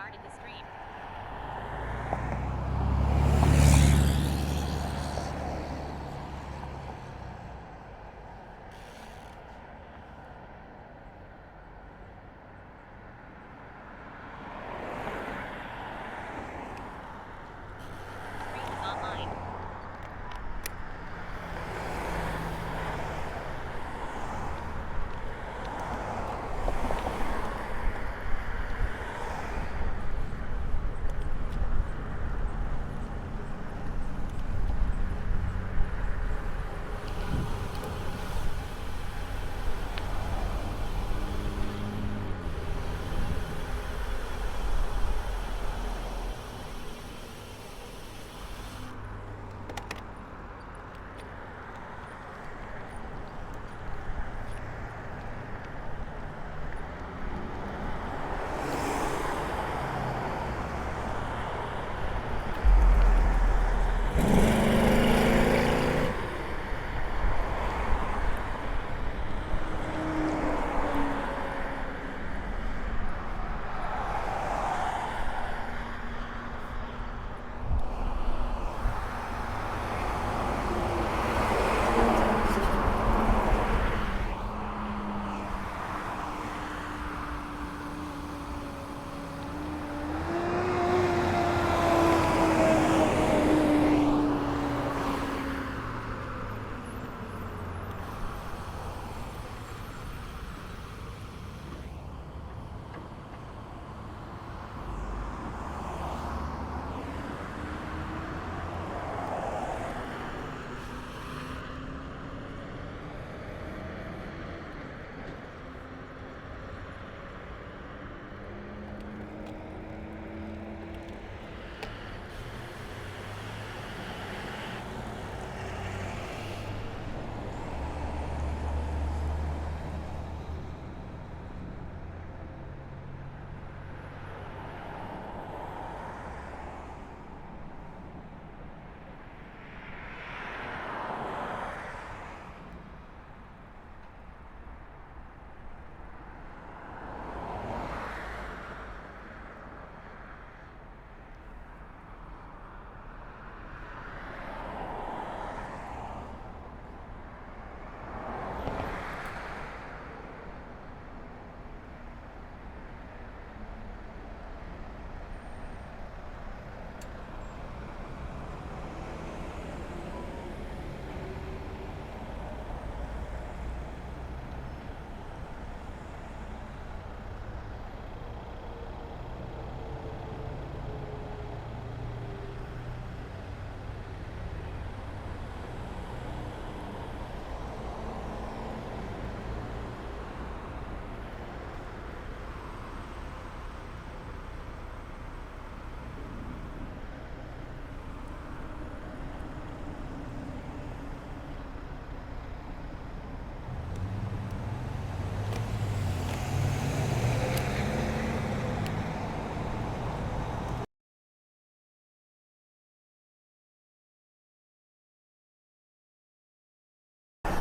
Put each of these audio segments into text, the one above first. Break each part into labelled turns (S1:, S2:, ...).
S1: started the stream. Stream is online.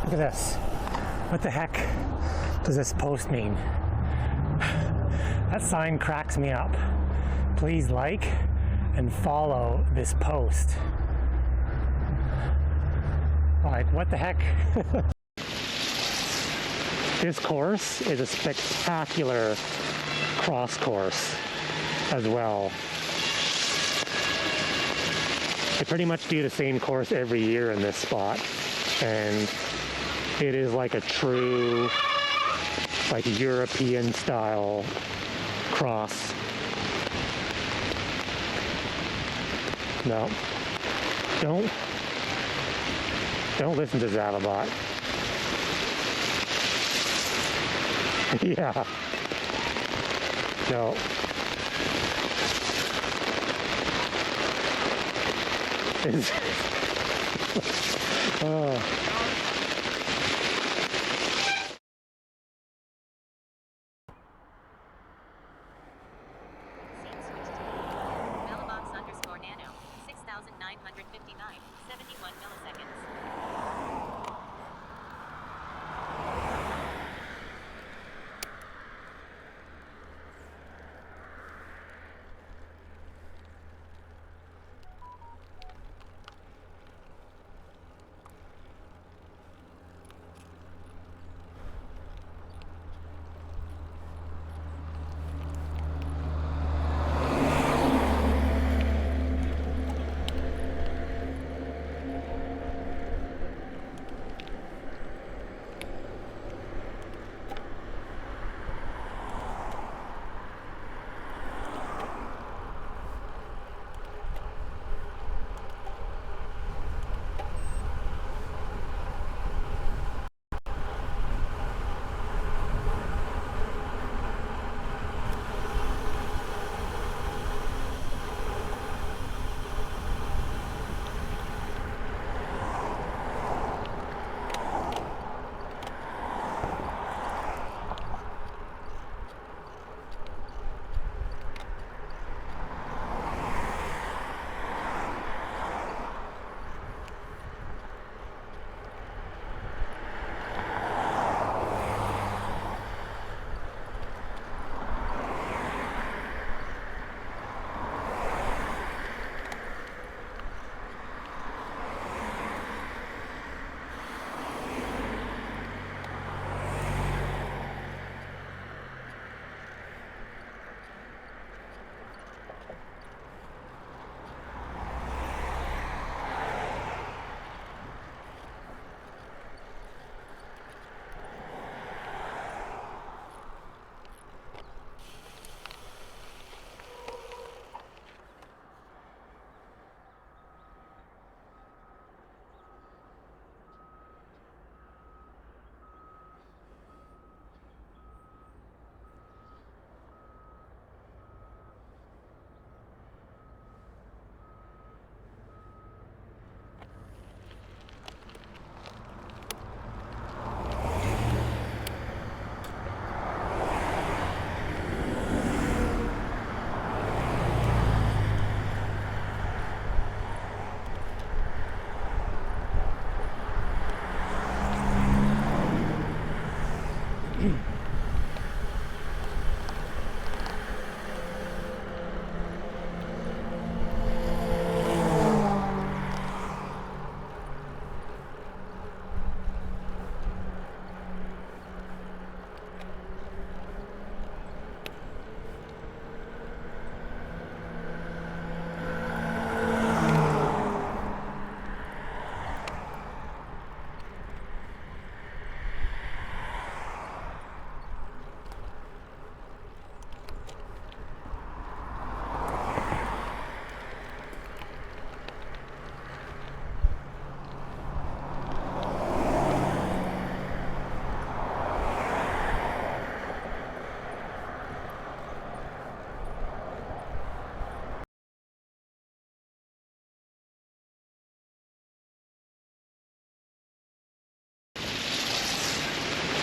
S2: Look at this. What the heck does this post mean? That sign cracks me up. Please like and follow this post. Like, what the heck? This course is a spectacular cross course as well. They pretty much do the same course every year in this spot, and it is like a true, like, European style cross. No, don't listen to Zavabot. Yeah. No. It's oh.
S1: Nano, 6,959, 71 milliseconds.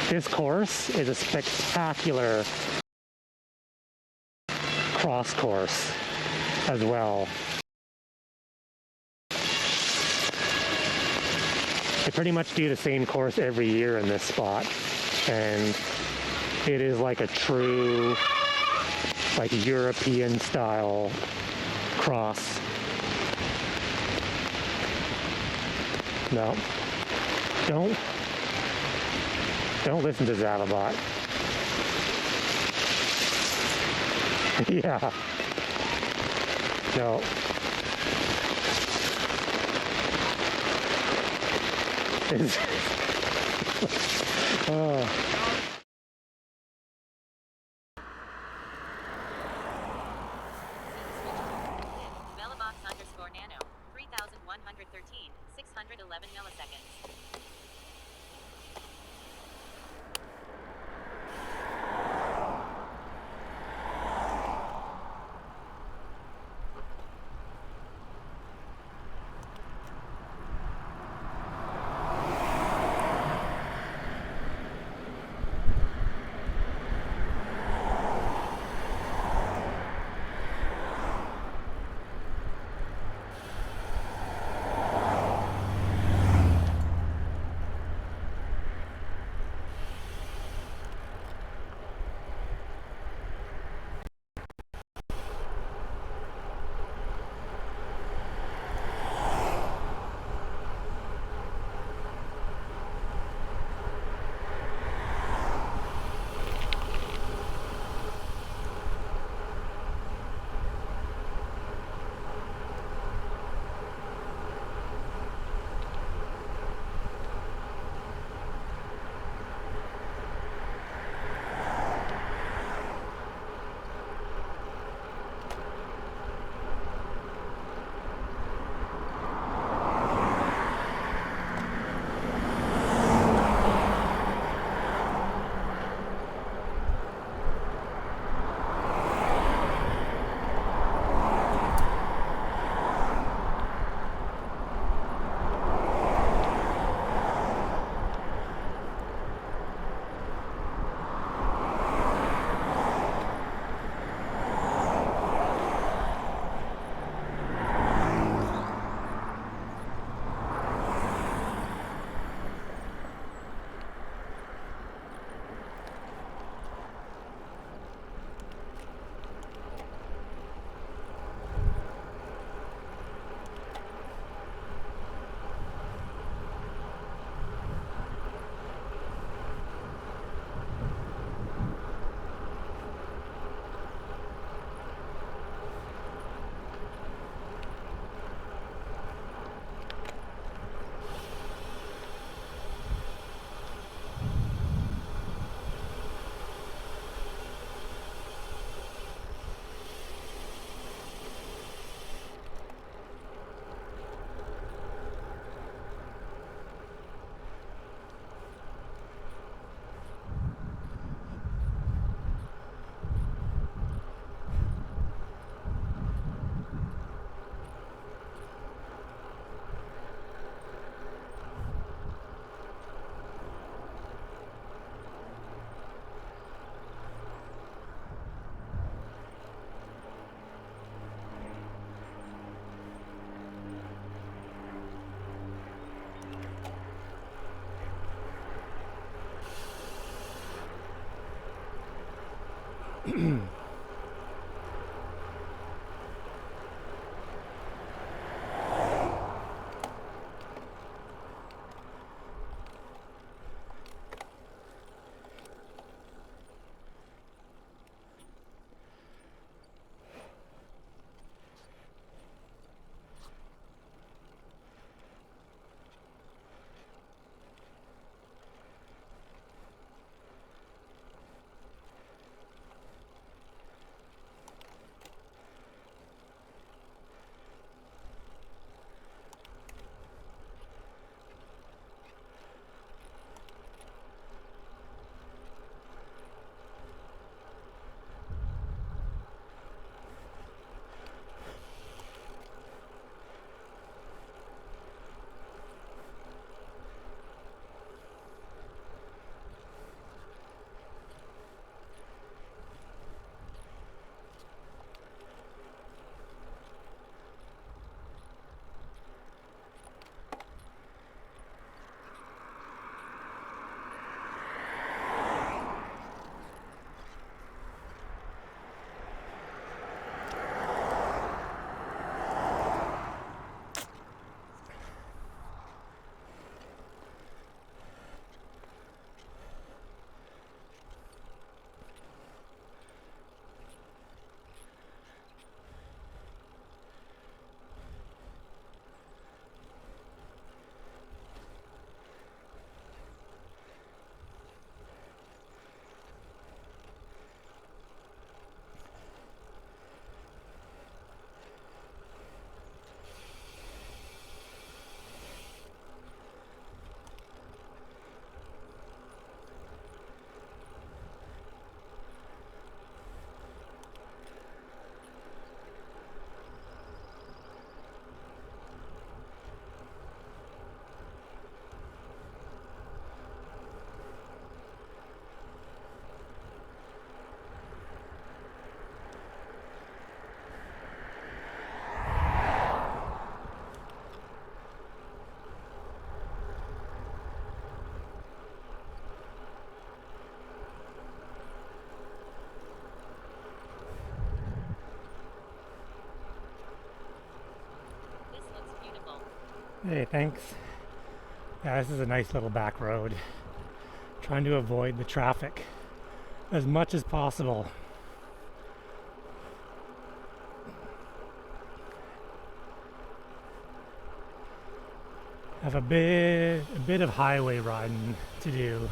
S2: This course is a spectacular cross course as well. They pretty much do the same course every year in this spot, and it is like a true like European style cross. No, don't listen to Zavabot. Yeah, no. It's oh.
S1: Velobox_nano, 3113, 611 milliseconds.
S2: Hey, thanks. Yeah, this is a nice little back road. Trying to avoid the traffic as much as possible. I have a bit of highway riding to do.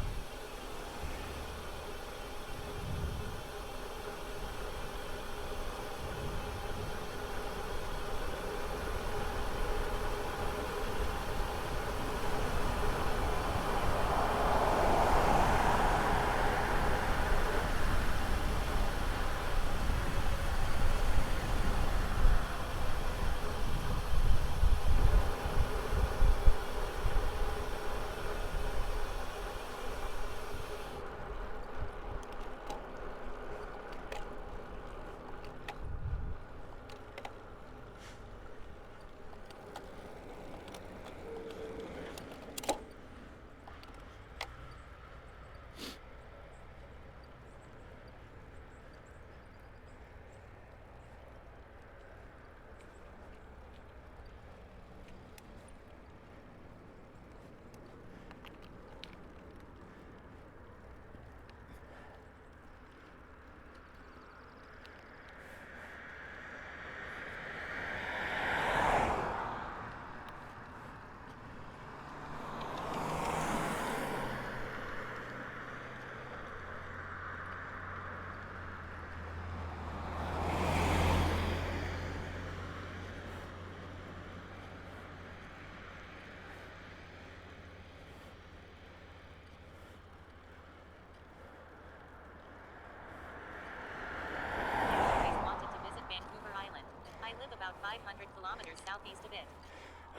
S1: Always wanted to visit Vancouver Island. I live about 500 kilometers southeast of it.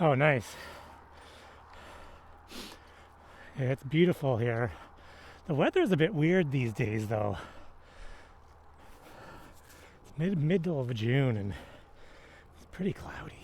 S2: Oh, nice. Yeah, it's beautiful here. The weather's a bit weird these days, though. It's middle of June and it's pretty cloudy.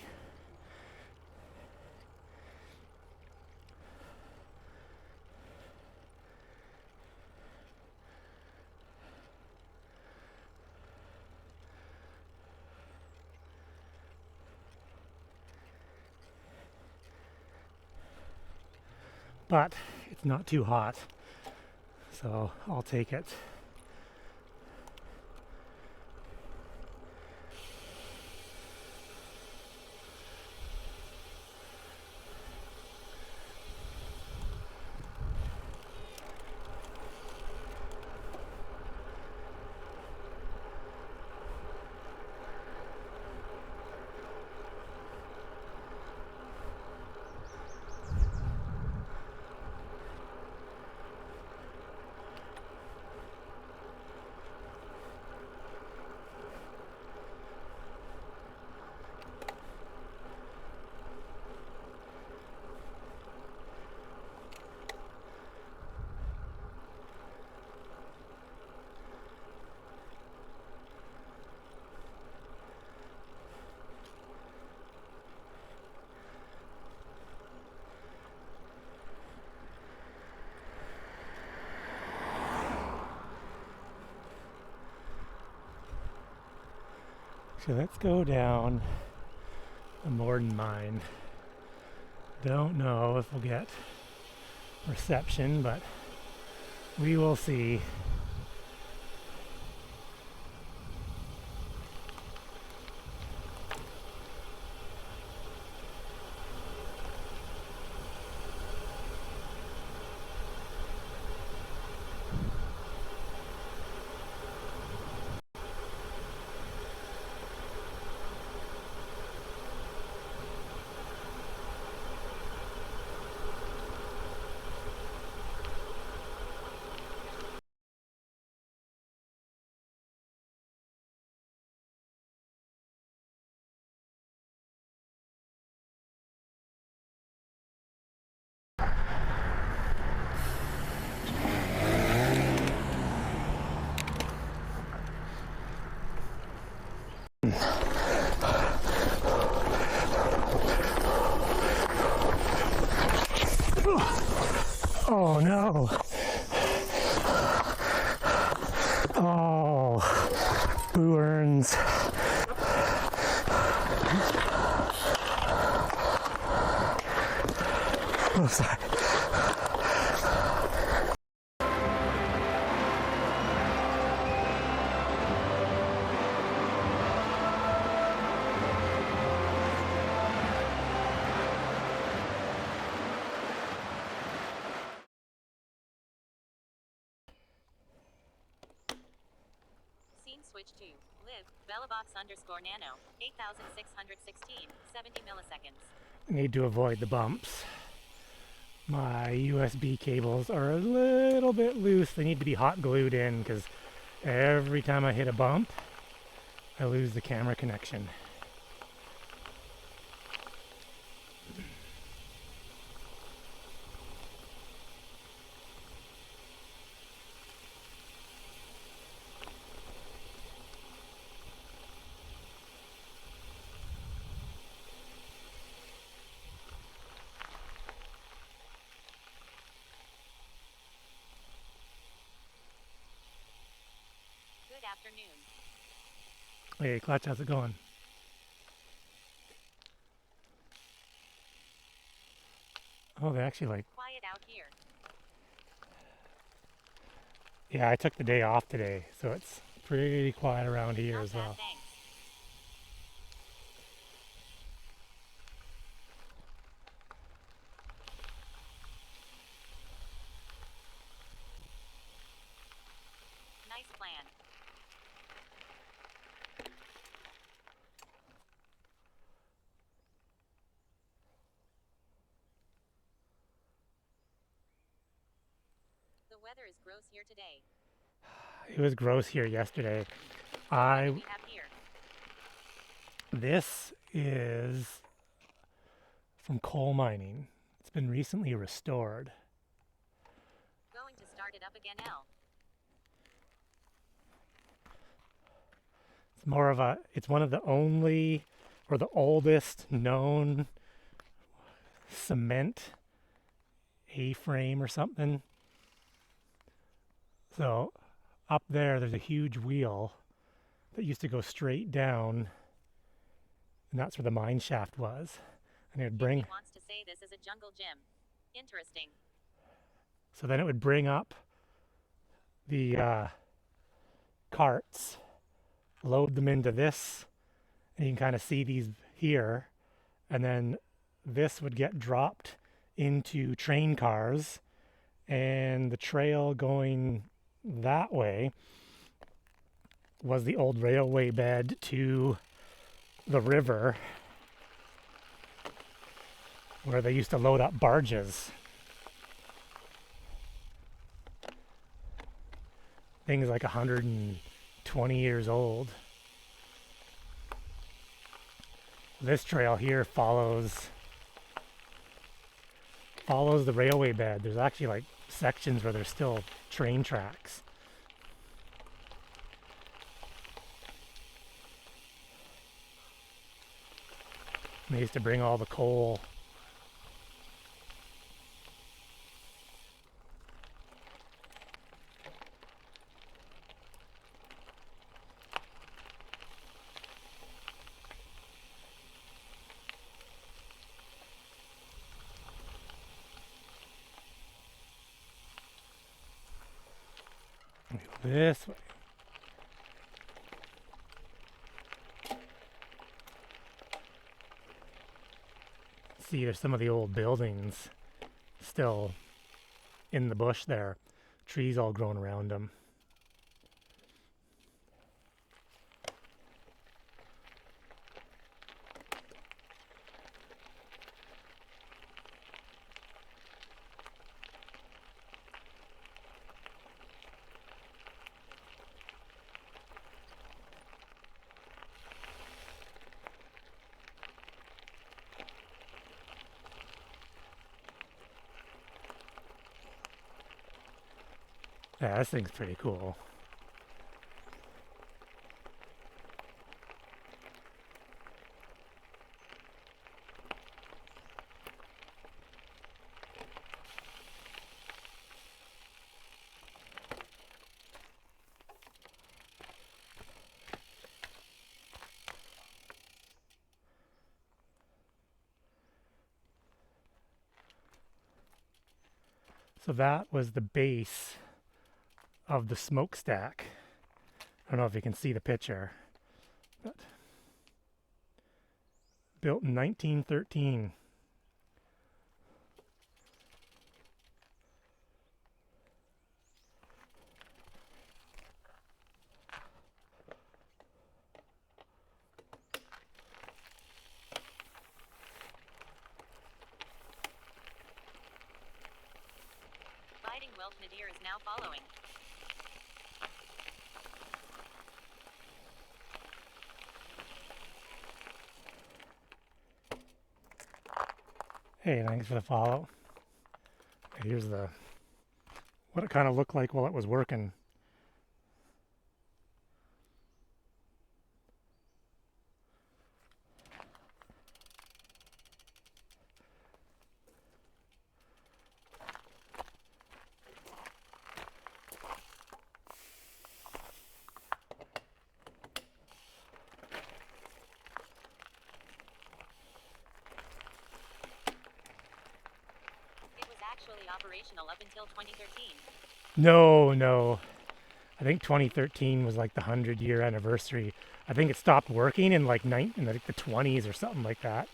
S2: But it's not too hot, so I'll take it. So let's go down the Morden mine. Don't know if we'll get reception, but we will see. Oh no. Oh, burns. Oh, sorry.
S1: Scene switch to live, Bellabox_nano, 8616, 70 milliseconds.
S2: Need to avoid the bumps. My USB cables are a little bit loose. They need to be hot glued in because every time I hit a bump, I lose the camera connection.
S1: Good afternoon.
S2: Hey, Clutch, how's it going? Oh, they actually like...
S1: Quiet out here.
S2: Yeah, I took the day off today, so it's pretty quiet around here
S1: Not
S2: as
S1: bad,
S2: well.
S1: thanks. Nice plan. The weather is gross here today.
S2: It was gross here yesterday.
S1: What do we have here?
S2: This is from coal mining. It's been recently restored.
S1: Going to start it up again, L.
S2: It's more of a, it's one of the only or the oldest known cement A-frame or something. So up there's a huge wheel that used to go straight down, and that's where the mine shaft was. And it would bring...
S1: He wants to say this is a jungle gym. Interesting.
S2: So then it would bring up the carts, load them into this, and you can kind of see these here, and then this would get dropped into train cars, and the trail going that way was the old railway bed to the river where they used to load up barges. Things like 120 years old. This trail here follows the railway bed. There's actually like sections where there's still train tracks. And they used to bring all the coal. This way. See, there's some of the old buildings still in the bush there. Trees all growing around them. Yeah, this thing's pretty cool. So that was the base of the smokestack. I don't know if you can see the picture, but built in 1913.
S1: Biting whelp nadir is now following.
S2: Hey, thanks for the follow. Here's what it kind of looked like while it was working.
S1: It was actually operational up until 2013.
S2: No. I think 2013 was like the 100-year anniversary. I think it stopped working in like the 20s or something like that.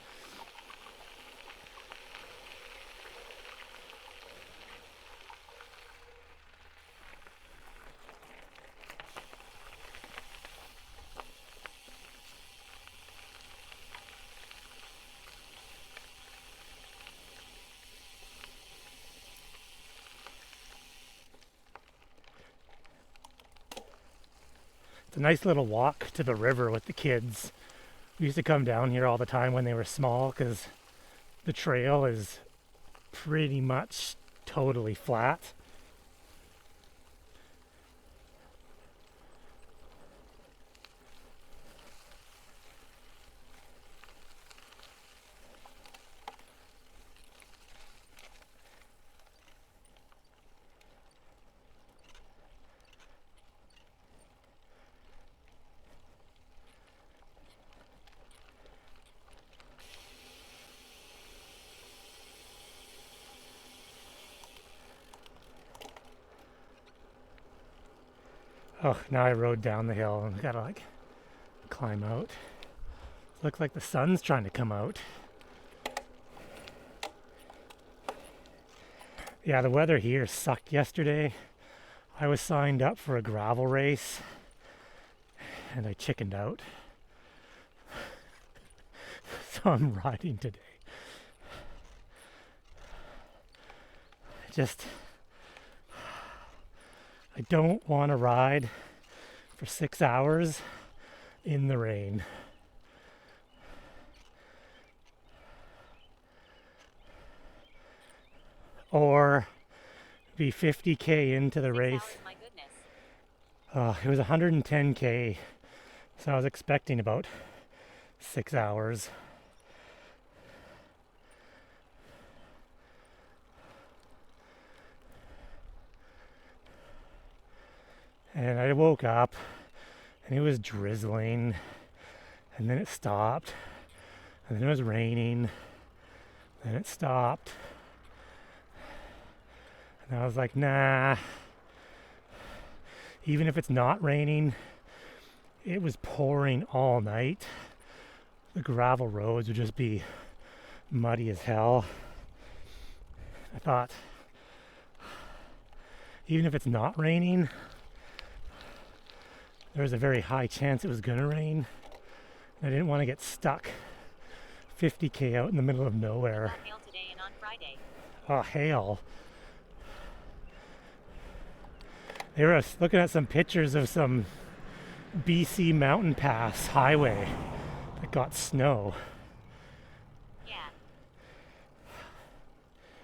S2: It's a nice little walk to the river with the kids. We used to come down here all the time when they were small because the trail is pretty much totally flat. Oh, now I rode down the hill and gotta like climb out. Looks like the sun's trying to come out. Yeah, the weather here sucked yesterday. I was signed up for a gravel race and I chickened out. So I'm riding today. I don't want to ride for 6 hours in the rain. Or be 50K into the race.
S1: 6 hours, my goodness.
S2: It was 110K, so I was expecting about 6 hours. And I woke up and it was drizzling, and then it stopped, and then it was raining, then it stopped. And I was like, nah, even if it's not raining, it was pouring all night. The gravel roads would just be muddy as hell. I thought, even if it's not raining, there was a very high chance it was gonna rain. I didn't want to get stuck 50K out in the middle of nowhere.
S1: Hail today and on Friday.
S2: Oh, hail. They were looking at some pictures of some BC mountain pass highway that got snow.
S1: Yeah.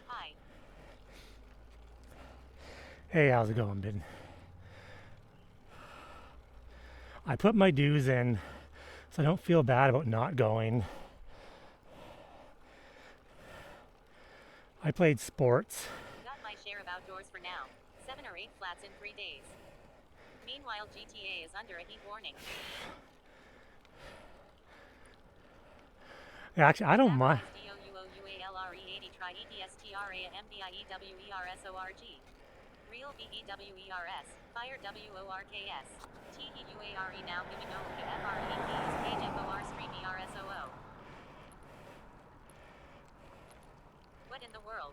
S1: Hi.
S2: Hey, how's it going, Ben? I put my dues in, so I don't feel bad about not going. I played sports.
S1: Got my share of outdoors for now. 7 or 8 flats in 3 days. Meanwhile, GTA is under a heat warning.
S2: Actually, I don't mind.
S1: DOUOUALRE 80 try EDSTR VERA MBIEWERSORG. Real VEWERS. Fire WORKS. TEUARE now giving only FREPs. Page FOR stream ERSOO. What in the world?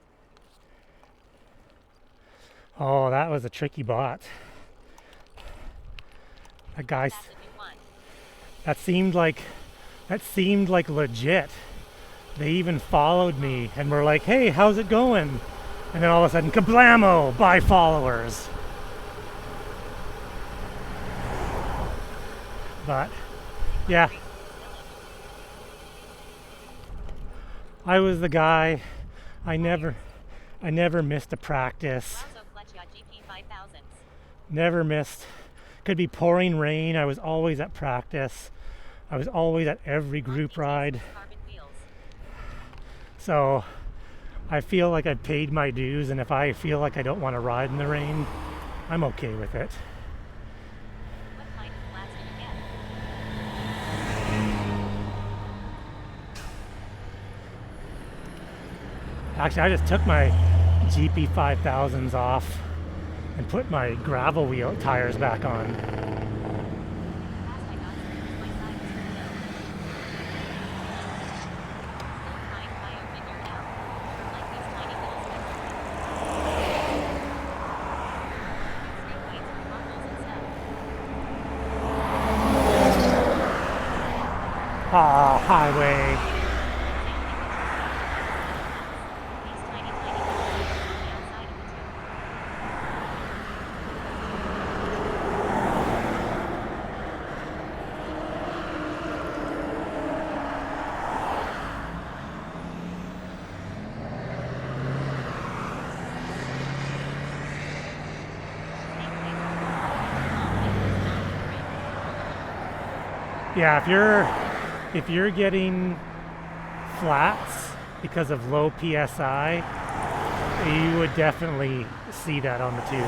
S2: Oh, that was a tricky bot. That guy,
S1: That's a new one.
S2: that seemed like legit. They even followed me and were like, "Hey, how's it going?" And then all of a sudden, kablamo! Buy followers. But yeah, I was the guy. I never missed a practice.
S1: Lazo Fletch GP5000s.
S2: Never missed. Could be pouring rain. I was always at practice. I was always at every group ride.
S1: Carbon wheels.
S2: So I feel like I've paid my dues, and if I feel like I don't want to ride in the rain, I'm okay with it.
S1: What kind of flats do you get?
S2: Actually, I just took my GP5000s off and put my gravel wheel tires back on.
S1: Last I got screws, my side was too low. Still trying to figure it out. Like these tiny little speckles. Street weights for marbles and stuff.
S2: Ah, highway.
S1: These tiny balls on the outside of the tube.
S2: Yeah, if you're getting flats because of low PSI, you would definitely see that on the tube.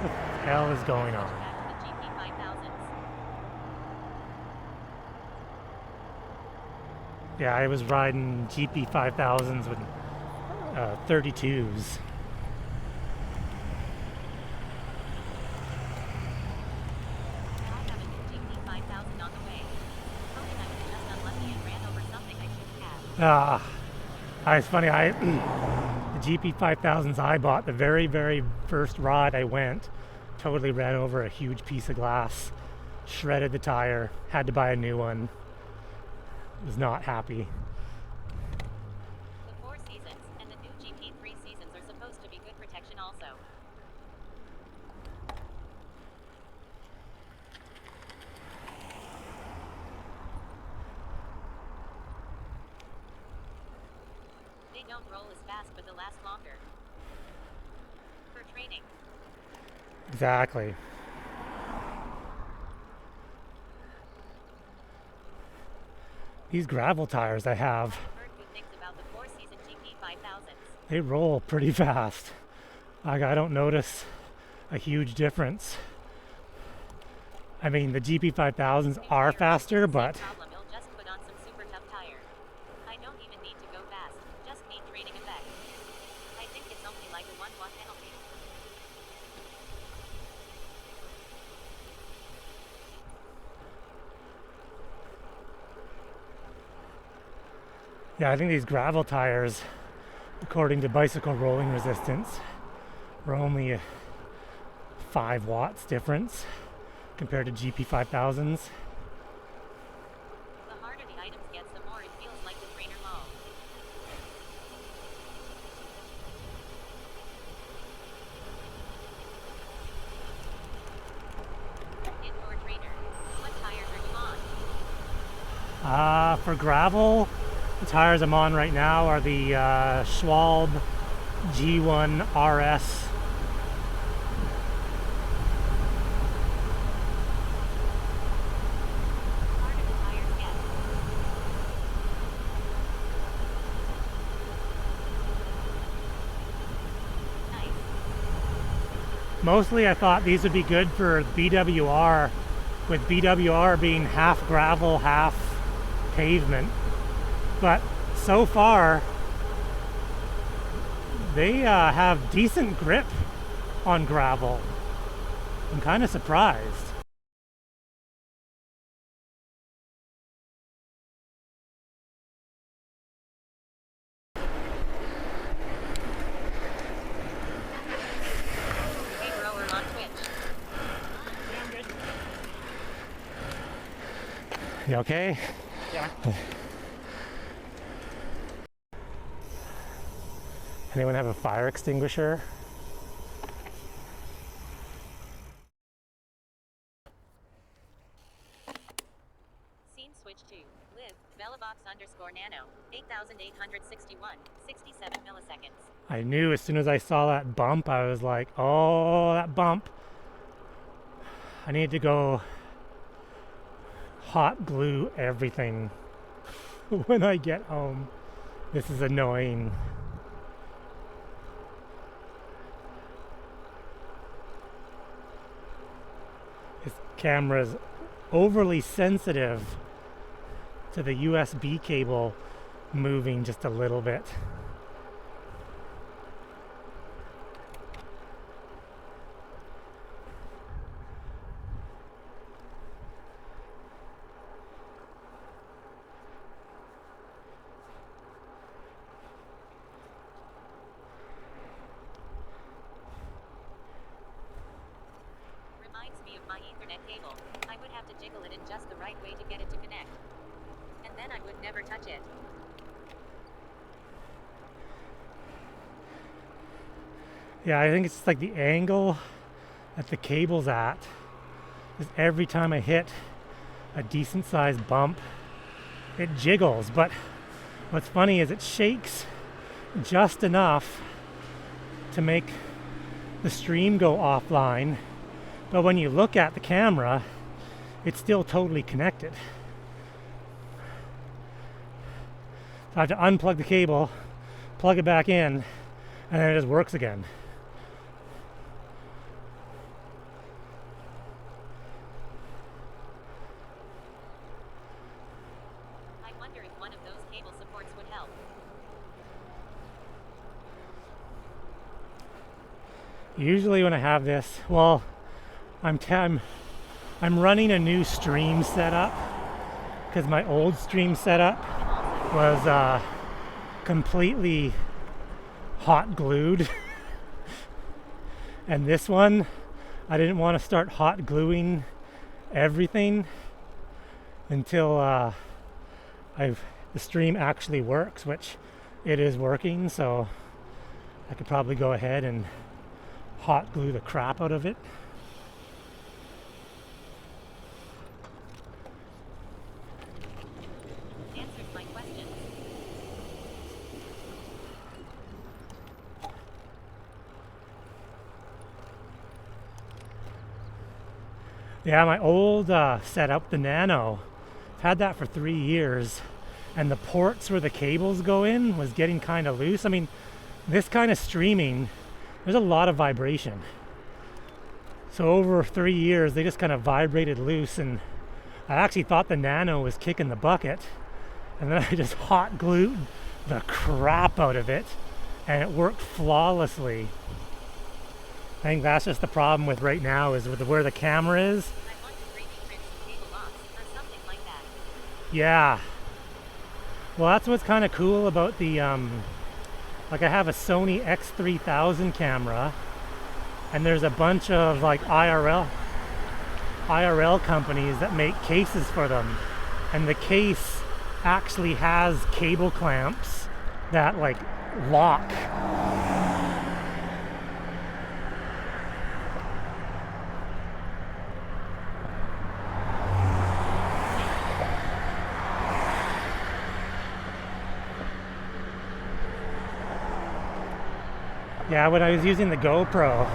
S2: What the hell is going on?
S1: Back to the GP5000s.
S2: Yeah, I was riding GP5000s with 32s.
S1: I have a new GP5000 on the way. Hoping I was just unlucky and ran over something I shouldn't have.
S2: It's funny. The GP5000s I bought, the very, very first ride I went, totally ran over a huge piece of glass, shredded the tire, had to buy a new one. Was not happy.
S1: The 4 seasons and the new GP3 seasons are supposed to be good protection also. They don't roll as fast, but they'll last longer. For training.
S2: Exactly. These gravel tires I have,
S1: Heard good things about the 4 season GP5000s.
S2: they roll pretty fast. Like, I don't notice a huge difference. I mean, the GP5000s are faster, but
S1: Problem, you'll just put on some super tough tire. I don't even need to go fast, just need training effect. I think it's only like a 1 watt penalty.
S2: yeah, I think these gravel tires, according to bicycle rolling resistance, were only a 5 watts difference compared to GP5000s.
S1: The harder the items gets, the more it feels like the trainer mall. Indoor trainer. What tires are you on?
S2: For gravel, the tires I'm on right now are the Schwalbe G1 RS.
S1: Harder the tires get. Nice.
S2: Mostly I thought these would be good for BWR, with BWR being half gravel, half pavement. But so far, they have decent grip on gravel. I'm kind of surprised.
S1: Hey bro, we're on Twitch.
S2: You okay?
S3: Yeah.
S2: Anyone have a fire extinguisher?
S1: Scene switch to live Velobox_nano 8861 67 milliseconds.
S2: I knew as soon as I saw that bump, I was like, oh, that bump. I need to go hot glue everything when I get home. This is annoying. This camera's overly sensitive to the USB cable moving just a little bit.
S1: Reminds me of my Ethernet cable. I would have to jiggle it in just the right way to get it to connect. And then I would never touch it.
S2: Yeah, I think it's just like the angle that the cable's at. Just every time I hit a decent sized bump, it jiggles. But what's funny is it shakes just enough to make the stream go offline. But when you look at the camera, it's still totally connected. So I have to unplug the cable, plug it back in, and then it just works again.
S1: I wonder if one of those cable supports would help.
S2: Usually when I have this, well, I'm running a new stream setup because my old stream setup was completely hot glued. And this one, I didn't want to start hot gluing everything until the stream actually works, which it is working, so I could probably go ahead and hot glue the crap out of it.
S1: Answers my questions.
S2: Yeah, my old setup, the Nano, I've had that for 3 years, and the ports where the cables go in was getting kind of loose. I mean, this kind of streaming, there's a lot of vibration. So over 3 years, they just kind of vibrated loose, and I actually thought the Nano was kicking the bucket, and then I just hot glued the crap out of it, and it worked flawlessly. I think that's just the problem with right now is with where the camera is.
S1: I want to 3D print some cable box or something like that.
S2: Yeah. Well, that's what's kind of cool about the, like I have a Sony X3000 camera, and there's a bunch of like IRL companies that make cases for them. And the case actually has cable clamps that like lock. Yeah, when I was using the GoPro,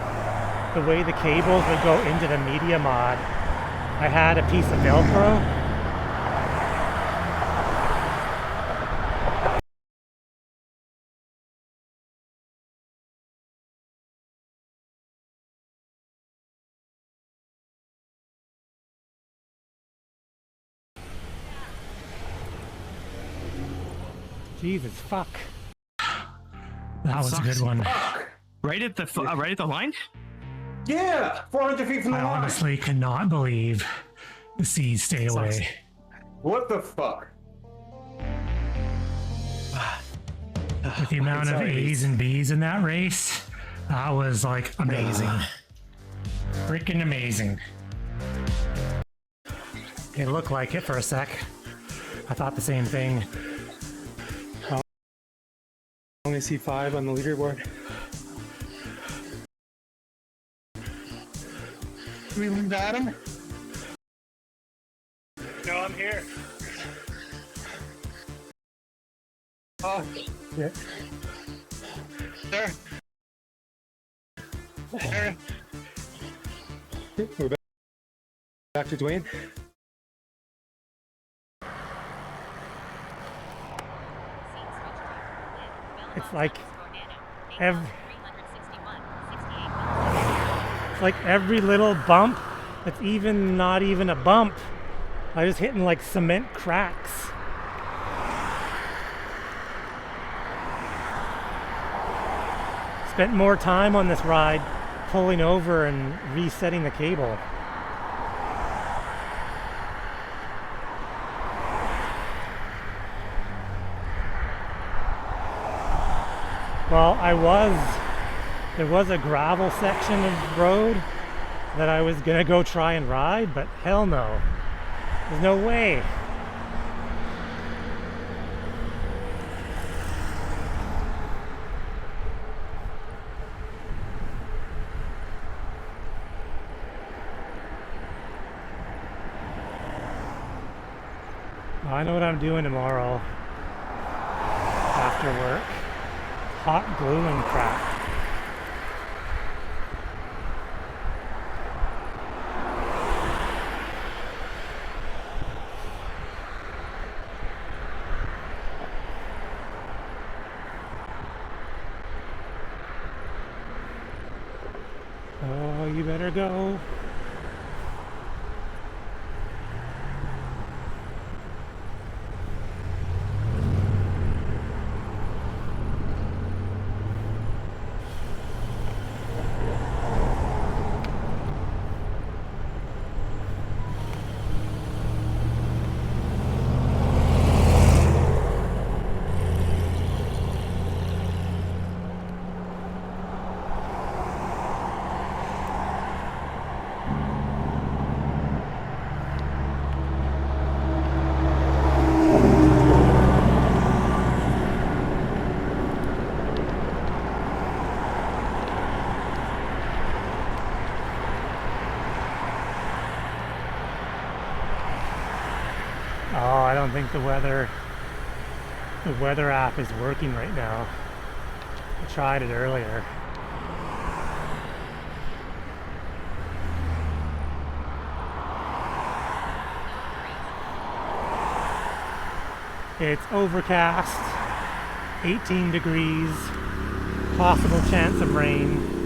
S2: the way the cables would go into the media mod, I had a piece of Velcro Jesus, fuck. That was a good one.
S3: Right at the line?
S4: Yeah, 400 feet from the
S2: I
S4: line.
S2: honestly cannot believe the C's stay away.
S4: What the fuck?
S2: With the amount of A's and B's in that race, that was like amazing. Freaking amazing. It looked like it for a sec. I thought the same thing.
S5: I only see 5 on the leaderboard.
S4: Can we lose Adam?
S5: No, I'm here.
S4: Oh,
S5: Yeah.
S4: sir. Aaron.
S5: We're back to Dwayne.
S2: It's like every little bump, it's even not even a bump. I was hitting like cement cracks. Spent more time on this ride pulling over and resetting the cable. Well, there was a gravel section of road that I was gonna go try and ride, but hell no. There's no way. I know what I'm doing tomorrow after work. Hot glue and crap. Oh, you better go. Oh, I don't think the weather app is working right now. I tried it earlier. It's overcast, 18 degrees, possible chance of rain.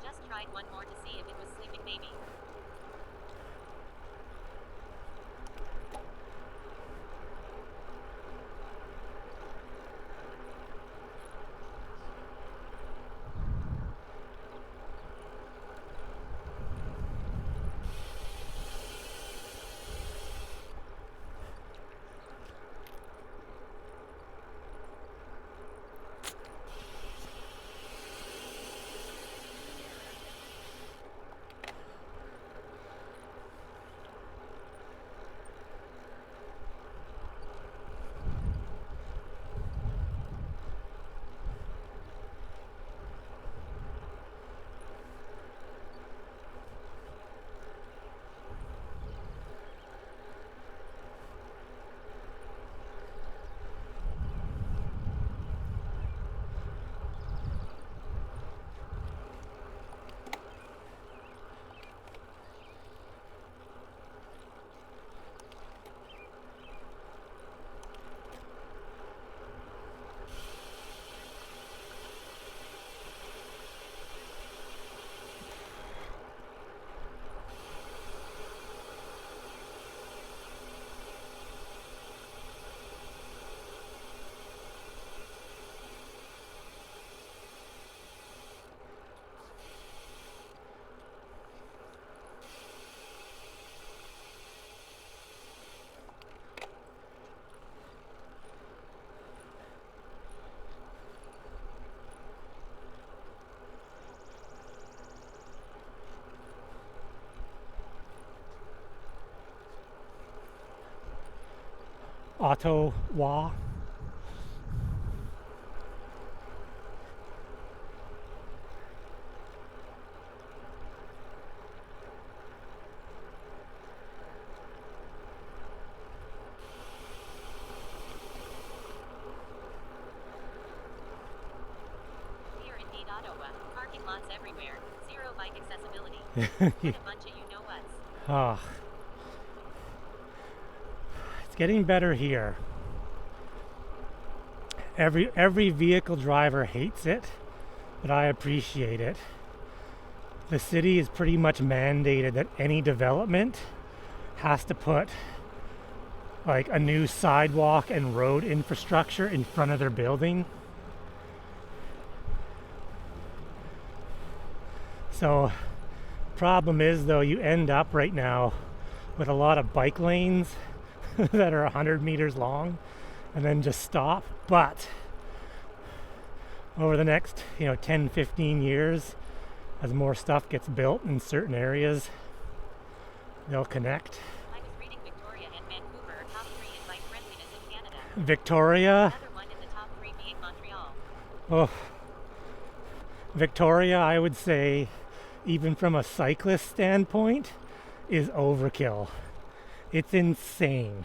S1: Just tried one more to see if it was sleeping baby.
S2: Ottawa.
S1: Here indeed Ottawa. Parking lots everywhere. Zero bike accessibility. What a bunch of you-know-whats.
S2: Ah, it's getting better here. Every vehicle driver hates it, but I appreciate it. The city is pretty much mandated that any development has to put like a new sidewalk and road infrastructure in front of their building. So problem is though, you end up right now with a lot of bike lanes that are 100 meters long and then just stop. But over the next 10-15 years, as more stuff gets built in certain areas, they'll connect.
S1: I was reading Victoria and Vancouver are top 3 in bike friendliness in Canada.
S2: Victoria,
S1: Another one in the top 3 being Montreal.
S2: oh, Victoria, I would say, even from a cyclist standpoint, is overkill. It's insane.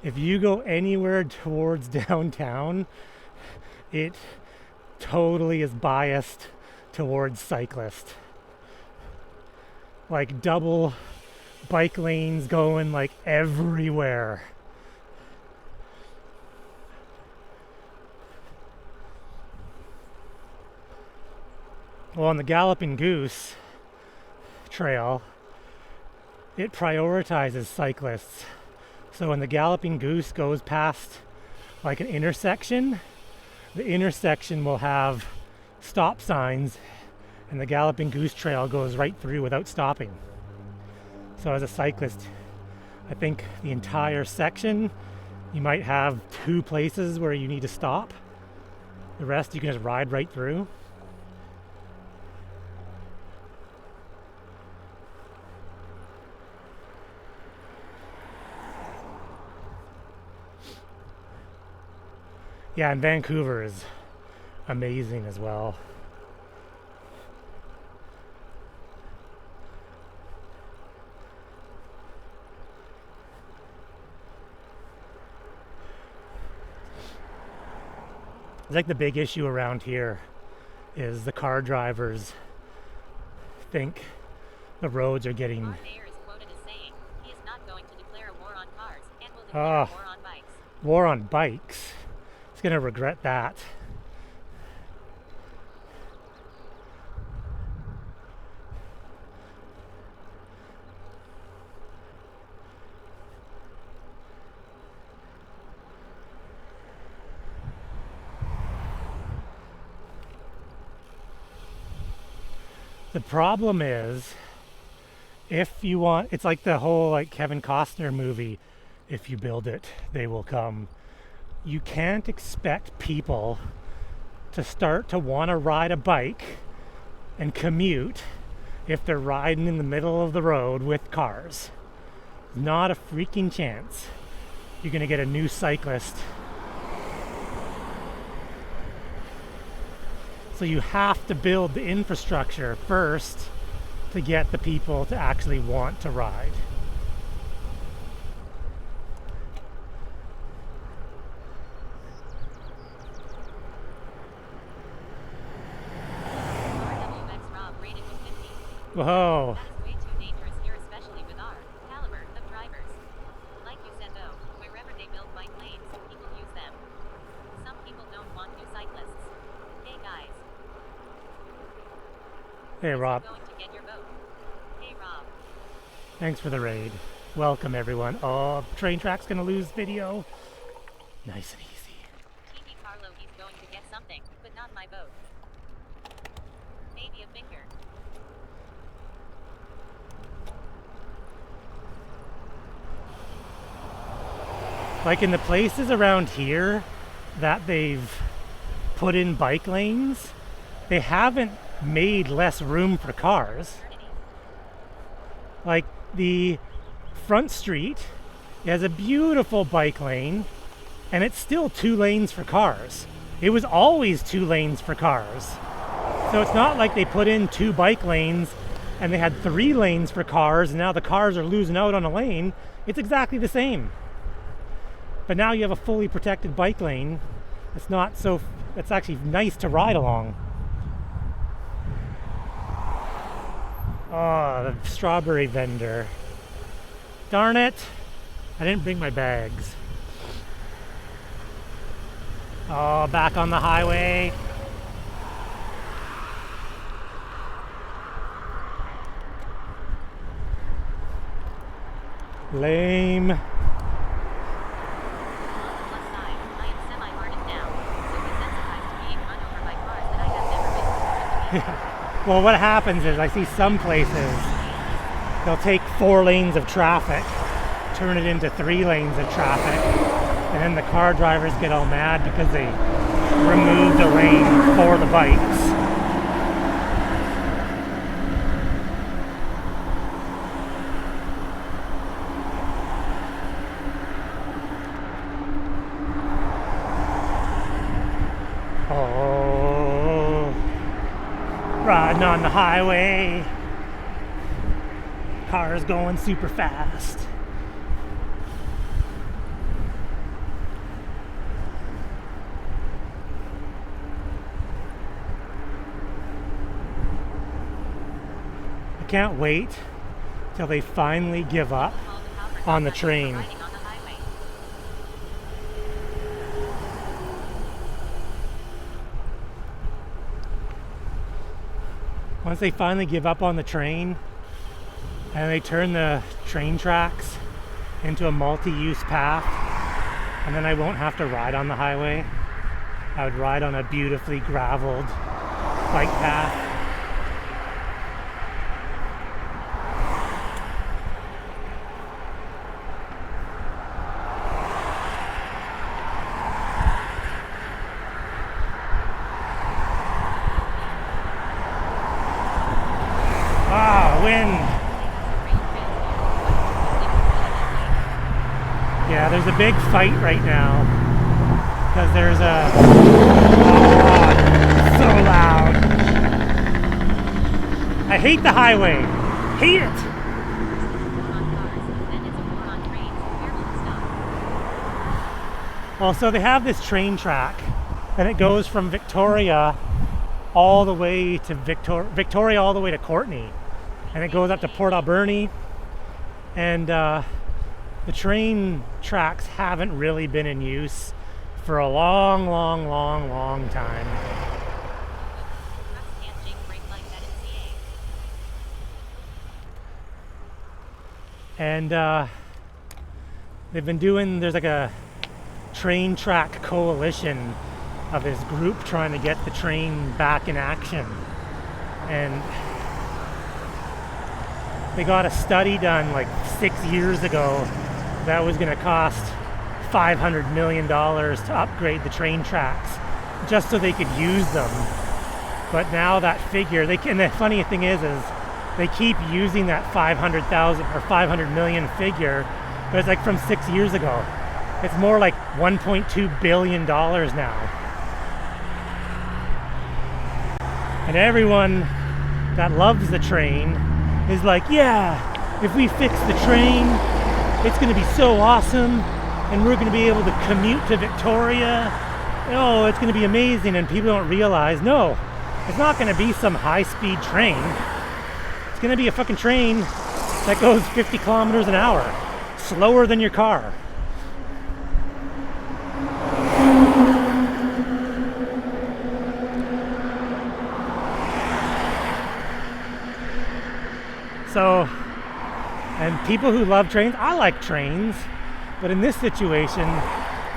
S2: If you go anywhere towards downtown, it totally is biased towards cyclist. Like double bike lanes going like everywhere. Well, on the Galloping Goose trail, it prioritizes cyclists. So when the Galloping Goose goes past like an intersection, the intersection will have stop signs and the Galloping Goose trail goes right through without stopping. So as a cyclist, I think the entire section, you might have 2 places where you need to stop. The rest you can just ride right through. Yeah, and Vancouver is amazing as well. It's like the big issue around here is the car drivers think the roads are getting...
S1: Our mayor is quoted as saying, he is not going to declare a war on cars and will declare a war on bikes.
S2: War on bikes. He's gonna regret that. The problem is, if you want, it's like the whole like Kevin Costner movie, if you build it, they will come. You can't expect people to start to want to ride a bike and commute if they're riding in the middle of the road with cars. Not a freaking chance. You're gonna get a new cyclist. So you have to build the infrastructure first to get the people to actually want to ride.
S1: RWX Rob rated with 50.
S2: Whoa.
S1: That is way too dangerous here, especially with our caliber of drivers. Like you said though, wherever they build bike lanes, people use them. Some people don't want new cyclists. Hey guys.
S2: Hey Rob.
S1: Going to get your vote. Hey Rob.
S2: Thanks for the raid. Welcome everyone. Oh, train track's gonna lose video. Nice and easy.
S1: TV Carlo, he's going to get something, but not my vote. Maybe a finger.
S2: Like in the places around here that they've put in bike lanes, they haven't made less room for cars. Like the front street It has a beautiful bike lane, and it's still 2 lanes for cars. It was always 2 lanes for cars. So it's not like they put in 2 bike lanes and they had 3 lanes for cars and now the cars are losing out on a lane. It's exactly the same. But now you have a fully protected bike lane. It's actually nice to ride along. Oh, the strawberry vendor. Darn it. I didn't bring my bags. Oh, back on the highway. Lame.
S1: On the plus side, I am semi-hardened now, so desensitized to being run over by cars that I have never been supported to meet.
S2: Well, what happens is I see some places they'll take 4 lanes of traffic, turn it into 3 lanes of traffic, and then the car drivers get all mad because they removed a lane for the bikes. Oh, riding on the highway. Cars going super fast. I can't wait till they finally give up on the train.
S1: Riding on the highway.
S2: Once they finally give up on the train and they turn the train tracks into a multi-use path, and then I won't have to ride on the highway. I would ride on a beautifully graveled bike path. Wind. Yeah, there's a big fight right now because there's a so loud. I hate the highway. Hate it. Well, so they have this train track and it goes from Victoria all the way to Victoria all the way to Courtenay. And it goes up to Port Alberni, and the train tracks haven't really been in use for a long time. And they've been doing, there's like a train track coalition of this group trying to get the train back in action. And they got a study done like 6 years ago that was going to cost $500 million to upgrade the train tracks just so they could use them. But now that figure, and the funny thing is they keep using that 500,000 or 500 million figure, but it's like from 6 years ago. It's more like $1.2 billion now. And everyone that loves the train is like, yeah, if we fix the train, it's going to be so awesome, and we're going to be able to commute to Victoria. Oh, it's going to be amazing. And people don't realize, no, it's not going to be some high-speed train. It's going to be a fucking train that goes 50 kilometers an hour, slower than your car. So, and people who love trains, I like trains, but in this situation,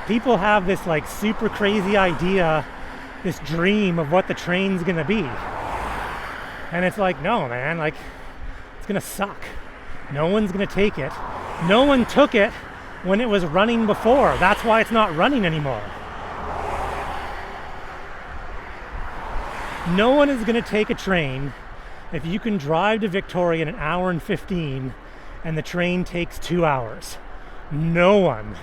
S2: people have this like super crazy idea, this dream of what the train's gonna be. And it's like, no, man, like, it's gonna suck. No one's gonna take it. No one took it when it was running before. That's why it's not running anymore. No one is gonna take a train if you can drive to Victoria in 1 hour and 15 and the train takes 2 hours. No one.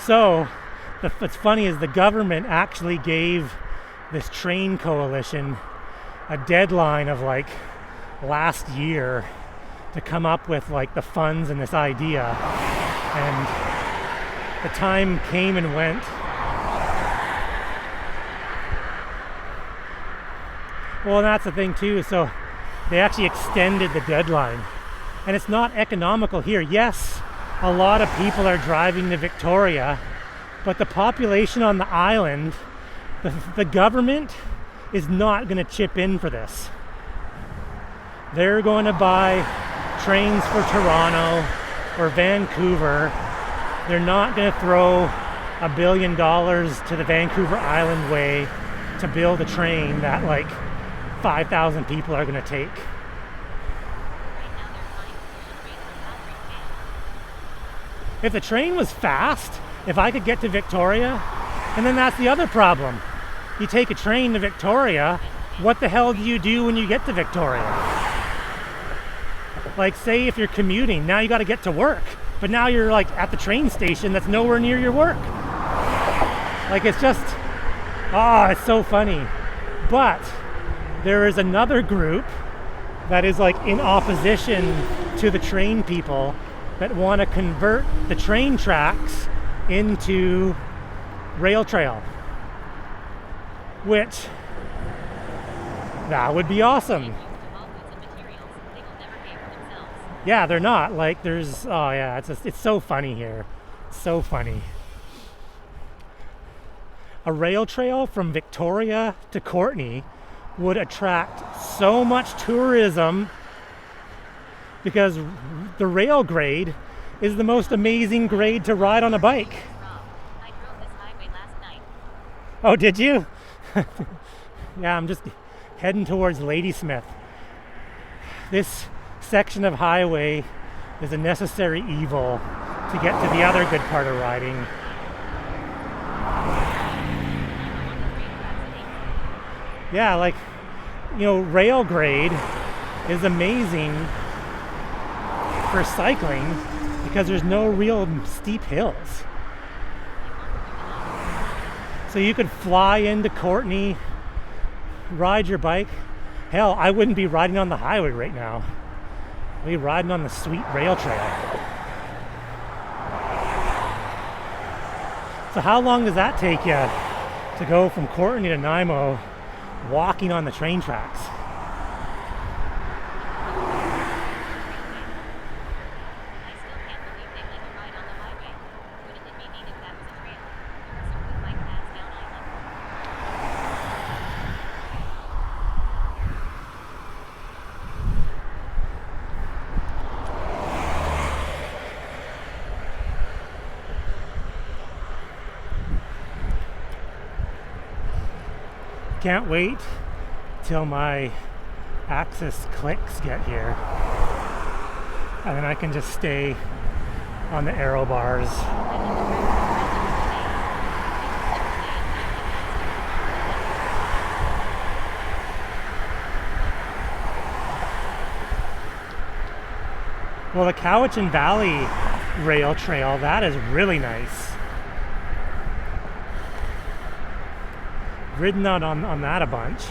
S2: So, what's funny is the government actually gave this train coalition a deadline of like last year to come up with like the funds and this idea, and the time came and went. Well, and that's the thing too, so they actually extended the deadline, and it's not economical here. Yes, a lot of people are driving to Victoria, but the population on the island, the government is not going to chip in for this. They're going to buy trains for Toronto or Vancouver. They're not going to throw $1 billion to the Vancouver Island Way to build a train that like 5,000 people are going to take. If the train was fast, if I could get to Victoria, and then that's the other problem. You take a train to Victoria, what the hell do you do when you get to Victoria? Like, say if you're commuting, now you got to get to work, but now you're like at the train station that's nowhere near your work. Like, it's just, it's so funny. But there is another group that is like in opposition to the train people that want to convert the train tracks into rail trail, which that would be awesome. Yeah, they're not like there's it's so funny here, so funny. A rail trail from Victoria to Courtenay would attract so much tourism because the rail grade is the most amazing grade to ride on a bike.
S1: I drove this highway last night.
S2: Oh, did you? Yeah, I'm just heading towards Ladysmith. This section of highway is a necessary evil to get to the other good part of riding. Yeah, like, rail grade is amazing for cycling because there's no real steep hills. So you could fly into Courtenay, ride your bike. Hell, I wouldn't be riding on the highway right now. I'd be riding on the sweet rail trail. So how long does that take you to go from Courtenay to Nanaimo walking on the train tracks?
S1: I still can't believe they let you ride on the highway. Wouldn't it be neat if that was a trail? So quick bike paths down island.
S2: Can't wait till my Axis clicks get here, and then I can just stay on the aero bars. Well, the Cowichan Valley rail trail, that is really nice. Ridden out on that a bunch.
S1: The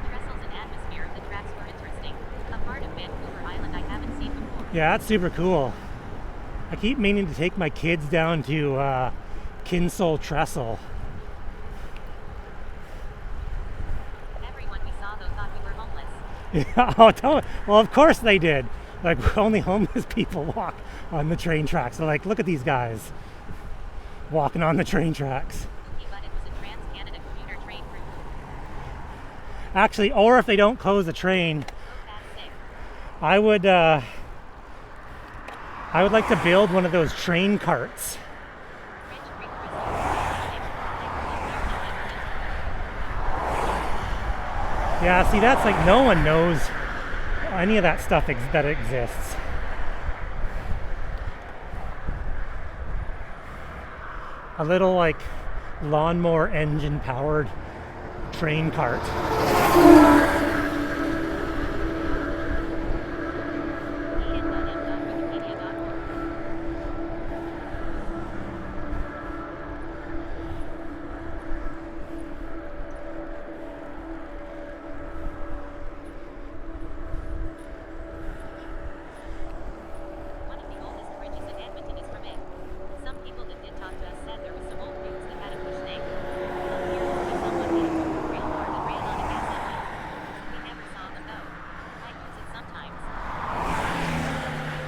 S1: trestles and atmosphere of the tracks were interesting. A part of Vancouver Island I haven't seen before.
S2: Yeah, that's super cool. I keep meaning to take my kids down to Kinsole Trestle.
S1: Everyone we saw though thought we were homeless.
S2: Yeah, oh, well, of course they did. Like, only homeless people walk on the train tracks. They're like, look at these guys walking on the train tracks.
S1: But it was a Trans-Canada commuter train route.
S2: Actually, or if they don't close the train,
S1: That's sick.
S2: I would like to build one of those train carts.
S1: Rich Creek Resort.
S2: Yeah, see, that's like no one knows any of that stuff that exists. A little like lawnmower engine powered train cart.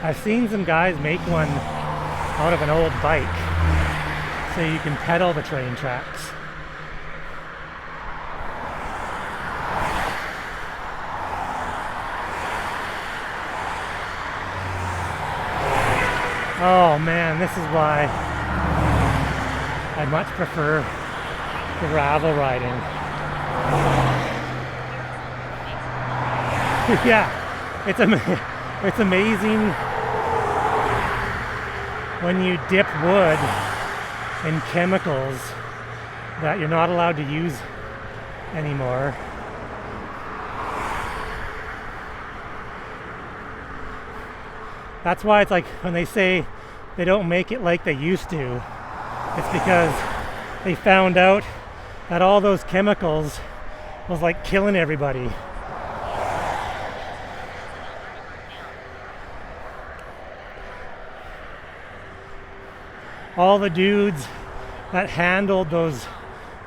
S2: I've seen some guys make one out of an old bike so you can pedal the train tracks. Oh man, this is why I much prefer the gravel riding. Yeah, it's amazing when you dip wood in chemicals that you're not allowed to use anymore. That's why it's like when they say they don't make it like they used to, it's because they found out that all those chemicals was like killing everybody. All the dudes that handled those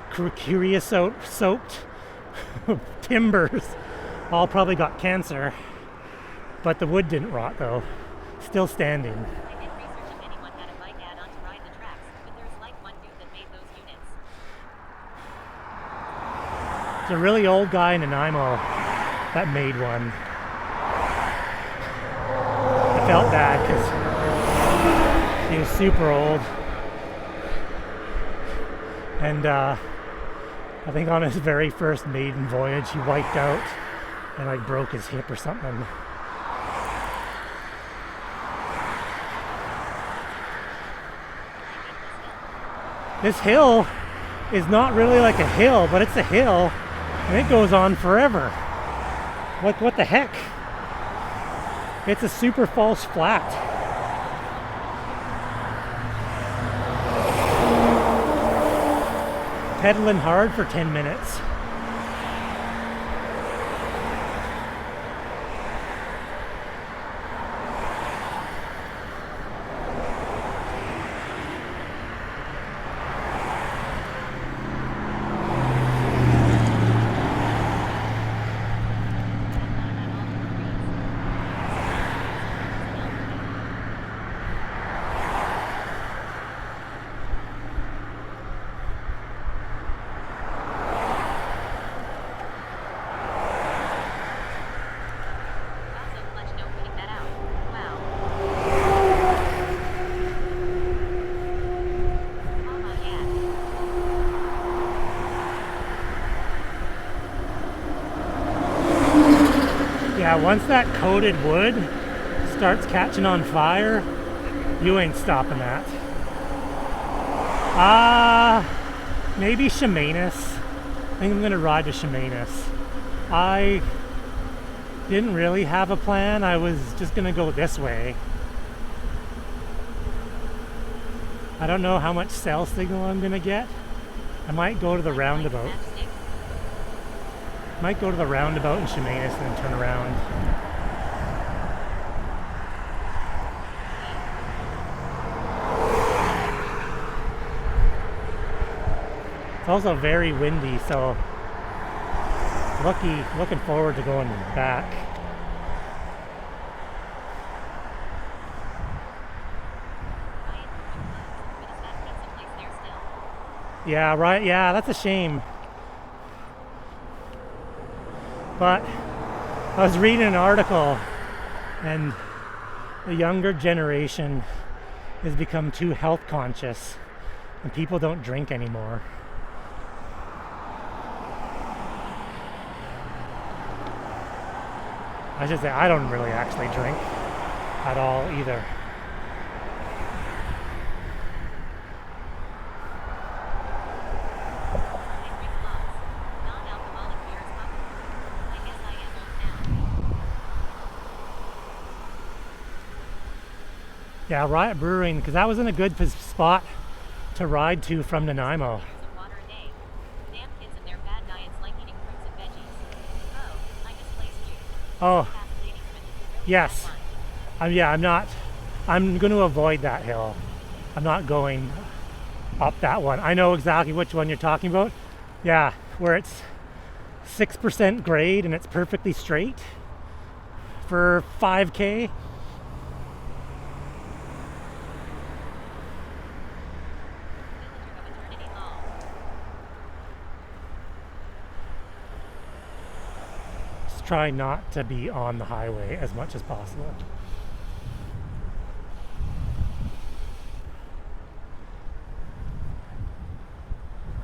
S2: creosote-soaked timbers all probably got cancer, but the wood didn't rot though. Still standing.
S1: I did research if anyone had a bike add-on to ride the tracks, but there's like one dude that made those units.
S2: It's a really old guy in Nanaimo that made one. I felt bad because he was super old. And I think on his very first maiden voyage he wiped out and like broke his hip or something. This hill is not really like a hill, but it's a hill and it goes on forever. What the heck? It's a super false flat. Pedaling hard for 10 minutes. Yeah, once that coated wood starts catching on fire, you ain't stopping that. Maybe Chemainus. I think I'm gonna ride to Chemainus. I didn't really have a plan. I was just gonna go this way. I don't know how much cell signal I'm gonna get. I might go to the roundabout. Might go to the roundabout in Chemainus and then turn around. It's also very windy, so looking forward to going back. Yeah, right. Yeah, that's a shame. But I was reading an article and the younger generation has become too health conscious and people don't drink anymore. I should say I don't really actually drink at all either. Yeah, Riot Brewing, because that was in a good spot to ride to from Nanaimo. Oh, yes. I'm going to avoid that hill. I'm not going up that one. I know exactly which one you're talking about. Yeah, where it's 6% grade and it's perfectly straight for 5K. just try not to be on the highway as much as possible.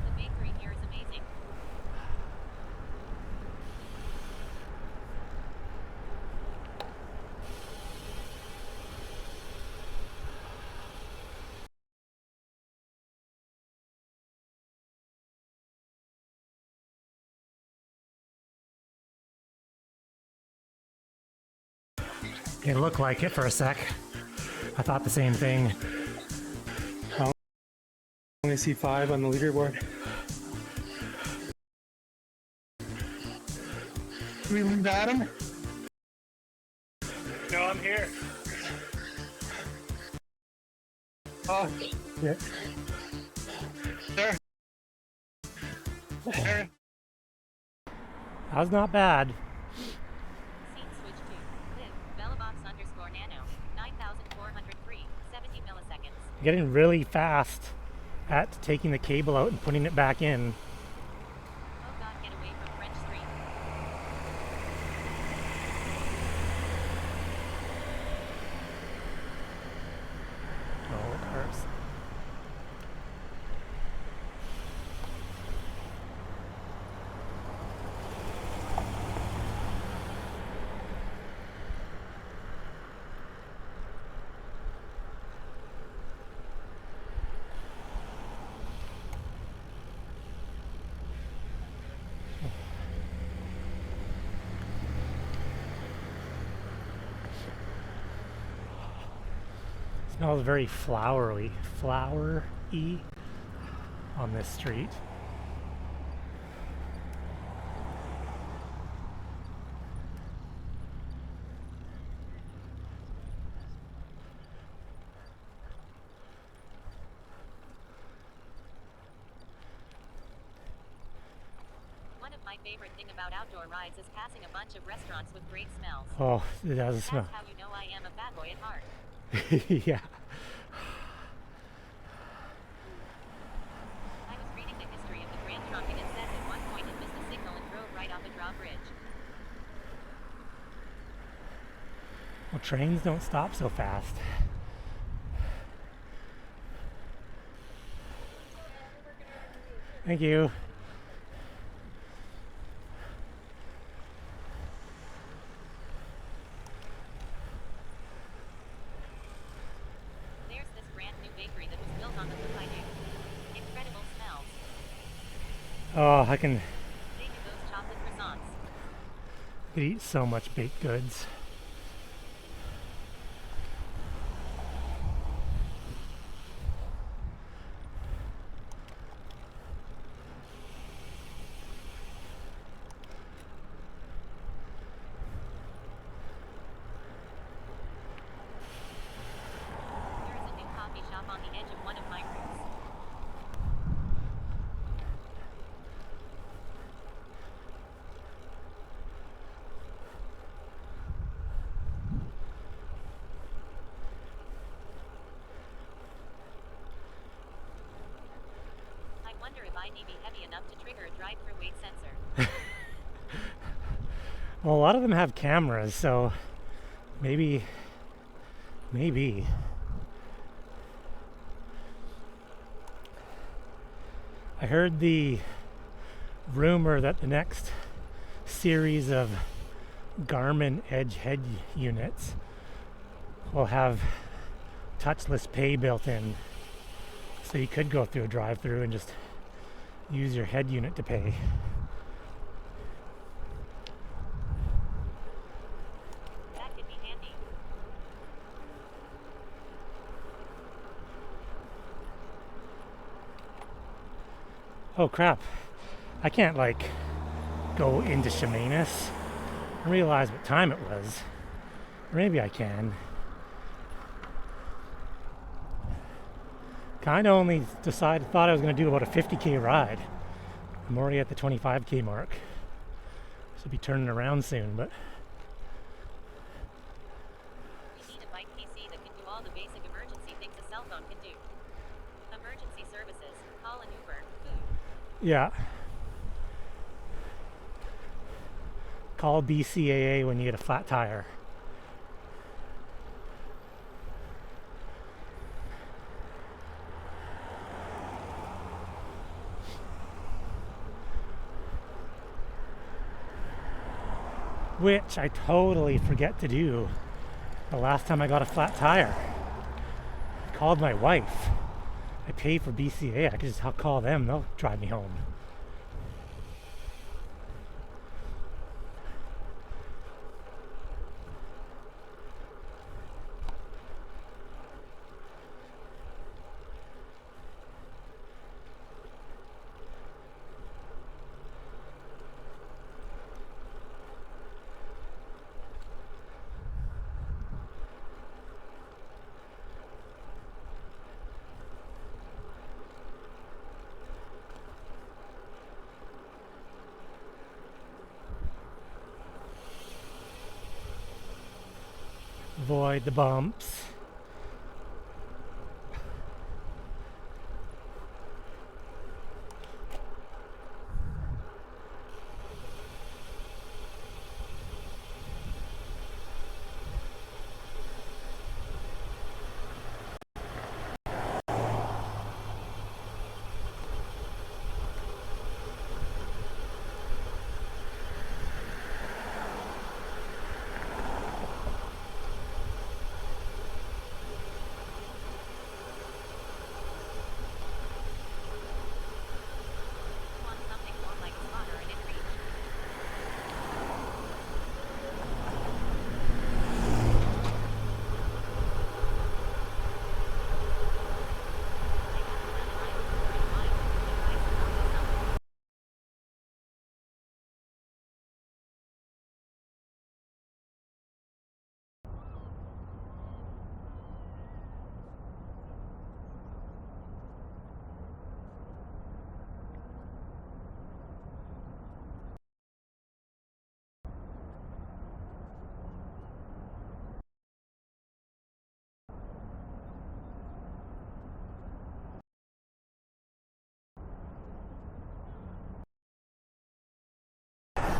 S1: The bakery here is amazing.
S2: It looked like it for a sec. I thought the same thing.
S5: I only see 5 on the leaderboard.
S4: Can we lose Adam? No, I'm here. Oh,
S2: Yeah.
S4: sir. Sir.
S2: That was not bad.
S1: Scene switch to live Velobox_nano 9403 70 milliseconds.
S2: Getting really fast at taking the cable out and putting it back in.
S1: Oh God, get away from French Street.
S2: Oh, it hurts. Smells very flowery on this street.
S1: One of my favorite thing about outdoor rides is passing a bunch of restaurants with great smells.
S2: Oh, it does
S1: That's
S2: smell.
S1: how you know I am a bad boy at heart.
S2: Yeah.
S1: I was reading the history of the Grand Trunk and it says at one point it missed a signal and drove right off a drawbridge.
S2: Well, trains don't stop so fast. Thank you.
S1: There's this brand new bakery that was built on the loop I do. Incredible smells.
S2: Oh, I can
S1: They do those chocolate croissants.
S2: eat so much baked goods.
S1: There is a new coffee shop on the edge of one of my routes. I wonder if I'd be heavy enough to trigger a drive-through weight sensor.
S2: Well, a lot of them have cameras, so maybe. I heard the rumor that the next series of Garmin Edge head units will have touchless pay built in. So you could go through a drive-through and just use your head unit to pay.
S1: That could be handy.
S2: Oh crap, I can't like go into Chemainus and realize what time it was. Or maybe I can. Kinda only thought I was gonna do about a 50k ride. I'm already at the 25k mark. Should be turning around soon, but
S1: We need a bike PC that can do all the basic emergency things a cell phone can do. Emergency services, call an Uber, food.
S2: yeah. Call BCAA when you get a flat tire. Which I totally forget to do the last time I got a flat tire. I called my wife. I paid for BCA. I could just call them. They'll drive me home. Avoid the bumps.
S1: Want something more like a spotter and in reach.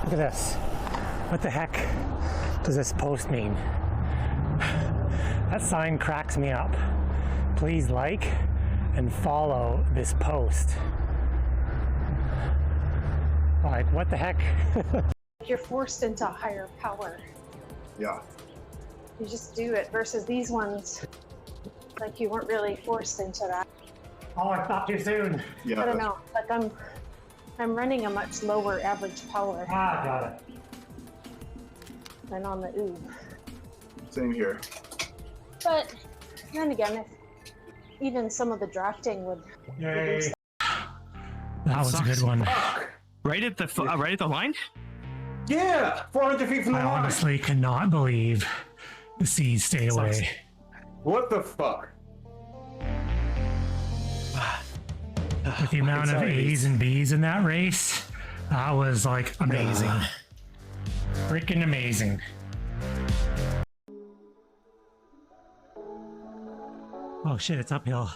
S2: Look at this. What the heck does this post mean? That sign cracks me up. Please like and follow this post. Like, what the heck?
S6: You're forced into higher power.
S4: Yeah.
S6: You just do it versus these ones, like you weren't really forced into that.
S2: Oh, I stopped too soon.
S4: Yeah.
S6: I don't know, like I'm running a much lower average power
S2: Ah, got it.
S6: than on the oob.
S4: Same here.
S6: But then again, if even some of the drafting would reduce
S2: That was a good one.
S3: Right at the line.
S5: Yeah, 400 feet from the
S2: I
S5: line.
S2: honestly cannot believe the C's stay away.
S5: What the fuck?
S2: With the amount of A's and B's in that race, that was like amazing. Freaking amazing. Oh shit, it's uphill.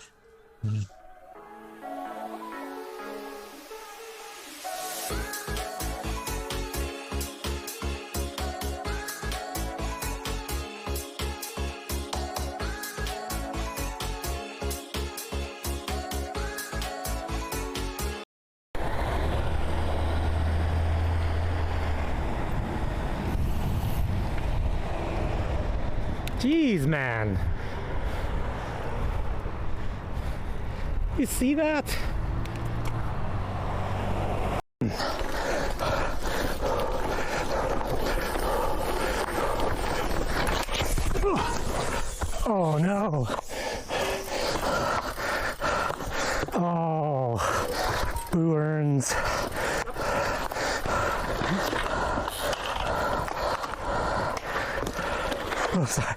S2: Jeez, man. You see that? Oh no. Oh, Boo Earns. Oh, sorry.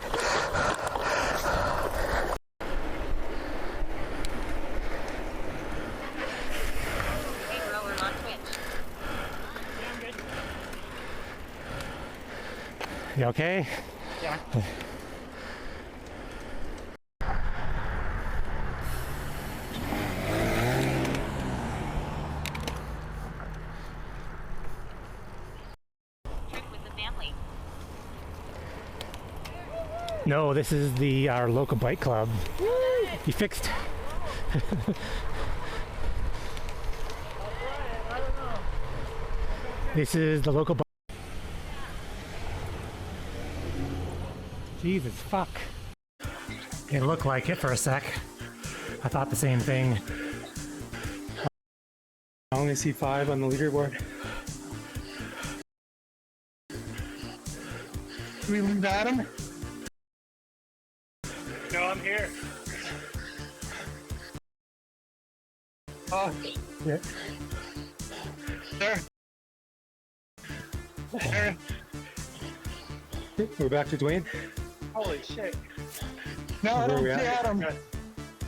S1: Hey, grower on Twitch.
S2: You okay?
S3: Yeah.
S1: Trip with
S2: No, this is our local bike club. You fixed. This is the local bike. Jesus fuck. It looked like it for a sec. I thought the same thing.
S5: I only see 5 on the leaderboard.
S3: Do we leave Adam? No, I'm here. Oh,
S5: Yeah.
S3: there. There.
S5: We're back to Dwayne.
S3: Holy shit. No, I
S5: Where
S3: don't
S5: we
S3: see
S5: at?
S3: Adam.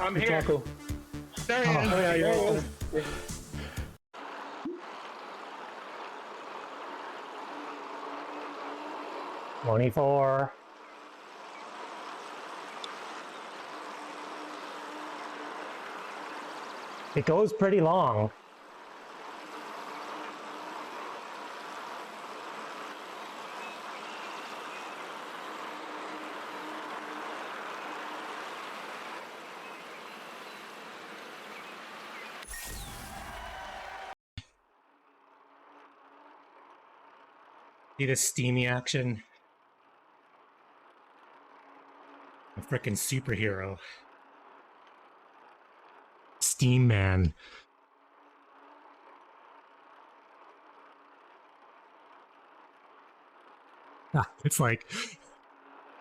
S3: I'm
S5: Hey,
S3: here.
S5: Taco.
S3: There he is.
S5: Oh yeah, you're
S3: There he
S5: right.
S3: is.
S2: 24. It goes pretty long. See this steamy action? A frickin' superhero. Steam Man. It's like,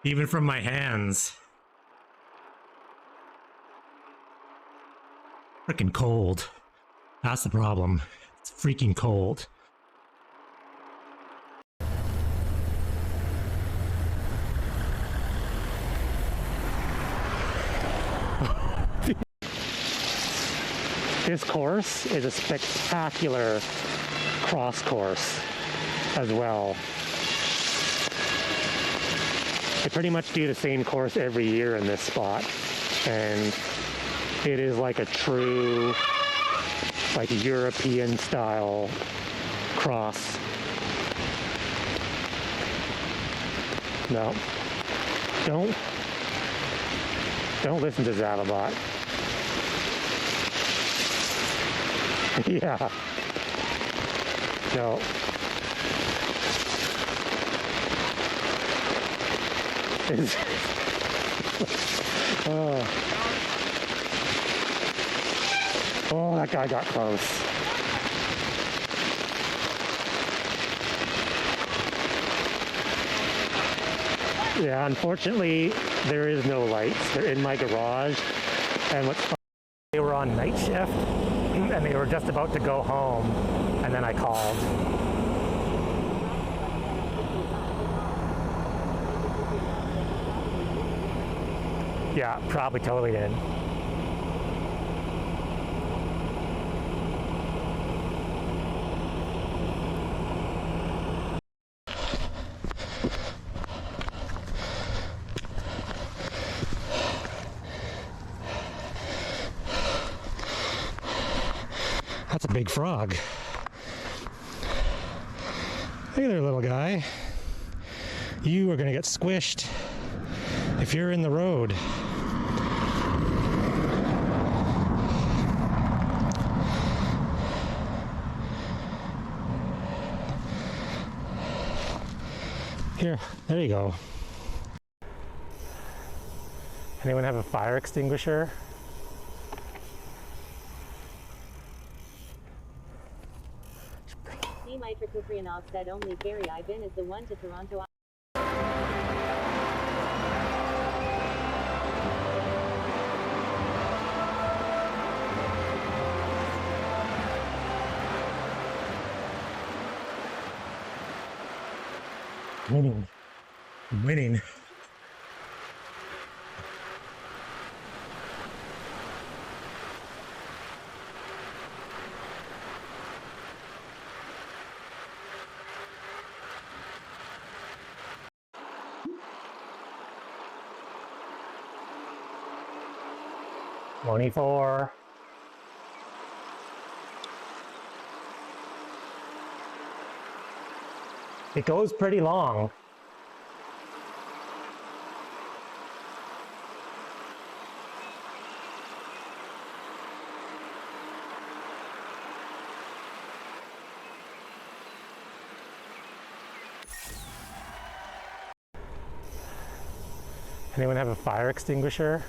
S2: even from my hands. Frickin' cold. That's the problem. It's freaking cold. This course is a spectacular cross course as well. They pretty much do the same course every year in this spot, and it is like a true, like European style cross. No, don't listen to Zavabot. Yeah. No. Oh. Oh, that guy got close. Yeah, unfortunately, there is no lights. They're in my garage, and what's funny, they were on night shift, and they were just about to go home, and then I called. Yeah, probably totally did. That's a big frog. Hey there, little guy. You are gonna get squished if you're in the road. Here, there you go. Anyone have a fire extinguisher?
S1: Dmitry Kuprianov said only Gary Ivan is the one to Toronto.
S2: Winning. I'm winning. $24. It goes pretty long. Anyone have a fire extinguisher?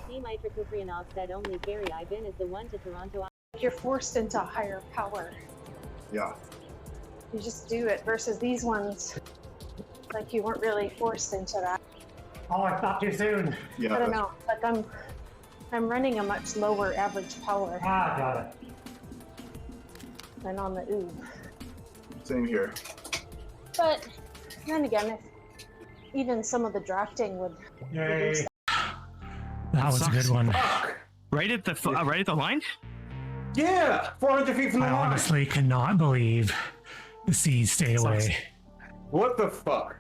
S1: Dmitry Kuprianov said only Gary Ivan is the one to Toronto.
S6: You're forced into higher power.
S4: Yeah.
S6: You just do it versus these ones, like you weren't really forced into that.
S2: Oh, I stopped too soon.
S4: Yeah.
S6: I don't know, like I'm running a much lower average power
S2: Ah, got it.
S6: than on the oob.
S4: Same here.
S6: But then again, if even some of the drafting would reduce
S2: That was a good one.
S7: Right at the line.
S5: Yeah, 400 feet from the
S2: I
S5: line.
S2: honestly cannot believe the C's stayed away.
S5: What the fuck?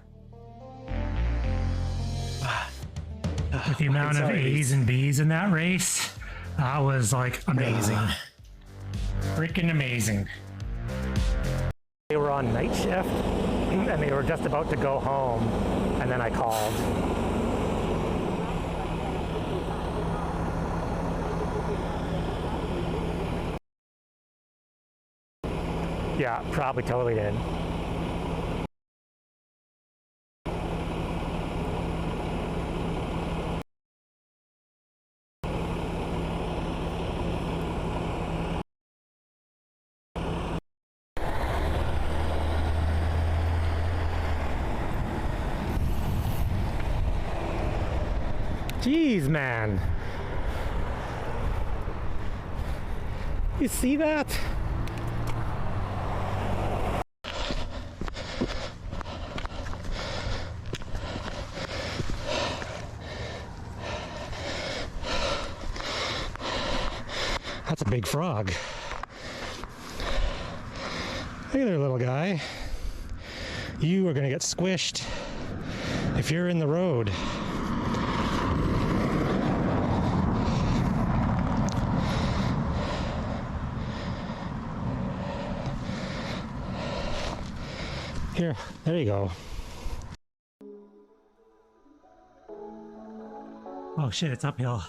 S2: With the amount of A's and B's in that race, that was like amazing. Freaking amazing. They were on night shift and they were just about to go home, and then I called. Yeah, probably totally did. Jeez, man. You see that? That's a big frog. Hey there, little guy. You are gonna get squished if you're in the road. Here, there you go. Oh shit, it's uphill.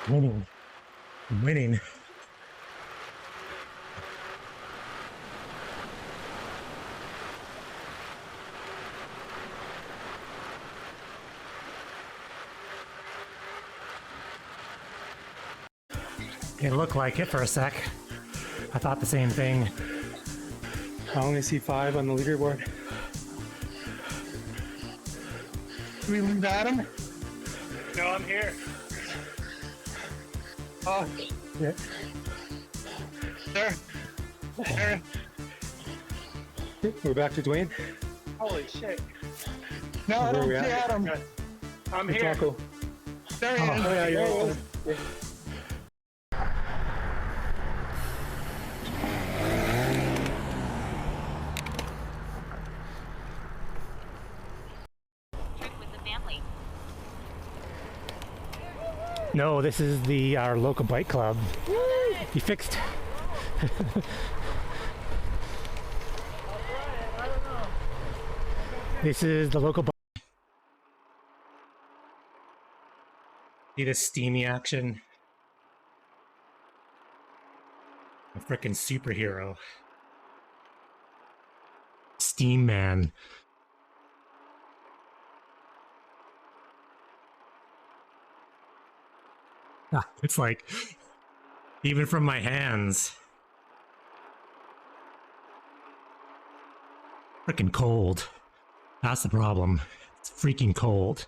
S2: Winning. Winning. It looked like it for a sec. I thought the same thing.
S5: I only see 5 on the leaderboard.
S3: Do we leave Adam? No, I'm here. Oh,
S5: Yeah.
S3: sir. Aaron.
S5: We're back to Dwayne.
S3: Holy shit. No, I
S5: Where
S3: don't
S5: we
S3: see
S5: at?
S3: Adam. I'm
S5: Hey,
S3: here.
S5: Taco.
S3: There he is.
S5: Oh, yeah,
S3: There he
S5: you're
S3: is.
S1: Trip with the family.
S2: No, this is our local bike club. He fixed. This is the local bike. See this steamy action? A frickin' superhero. Steam Man. It's like, even from my hands. Freaking cold. That's the problem. It's freaking cold.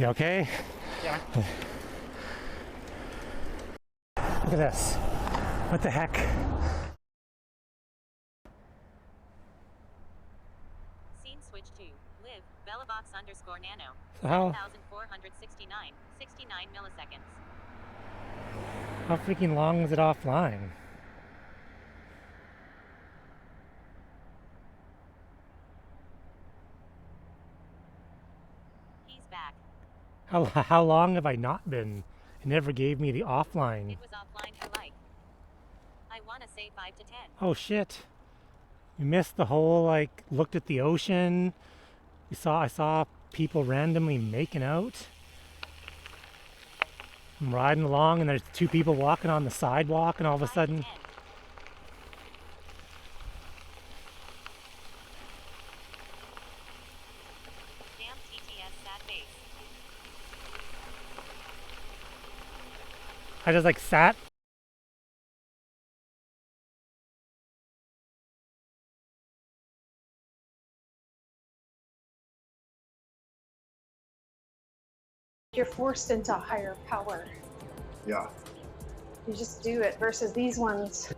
S2: You okay?
S7: Yeah.
S2: Look at this. What the heck?
S1: Scene switch to live, Bellabox_nano.
S2: So how
S1: 7,469, 69 milliseconds.
S2: freaking long was it offline?
S1: He's back.
S2: How long have I not been? It never gave me the offline.
S1: It was offline for like, I want to say 5 to 10.
S2: Oh shit. You missed the whole, like, looked at the ocean. I saw people randomly making out. I'm riding along and there's two people walking on the sidewalk and all of a
S1: 5 to
S2: sudden
S1: 10. Damn TTS sad face.
S2: I just like sat.
S6: You're forced into a higher power.
S4: Yeah.
S6: You just do it versus these ones,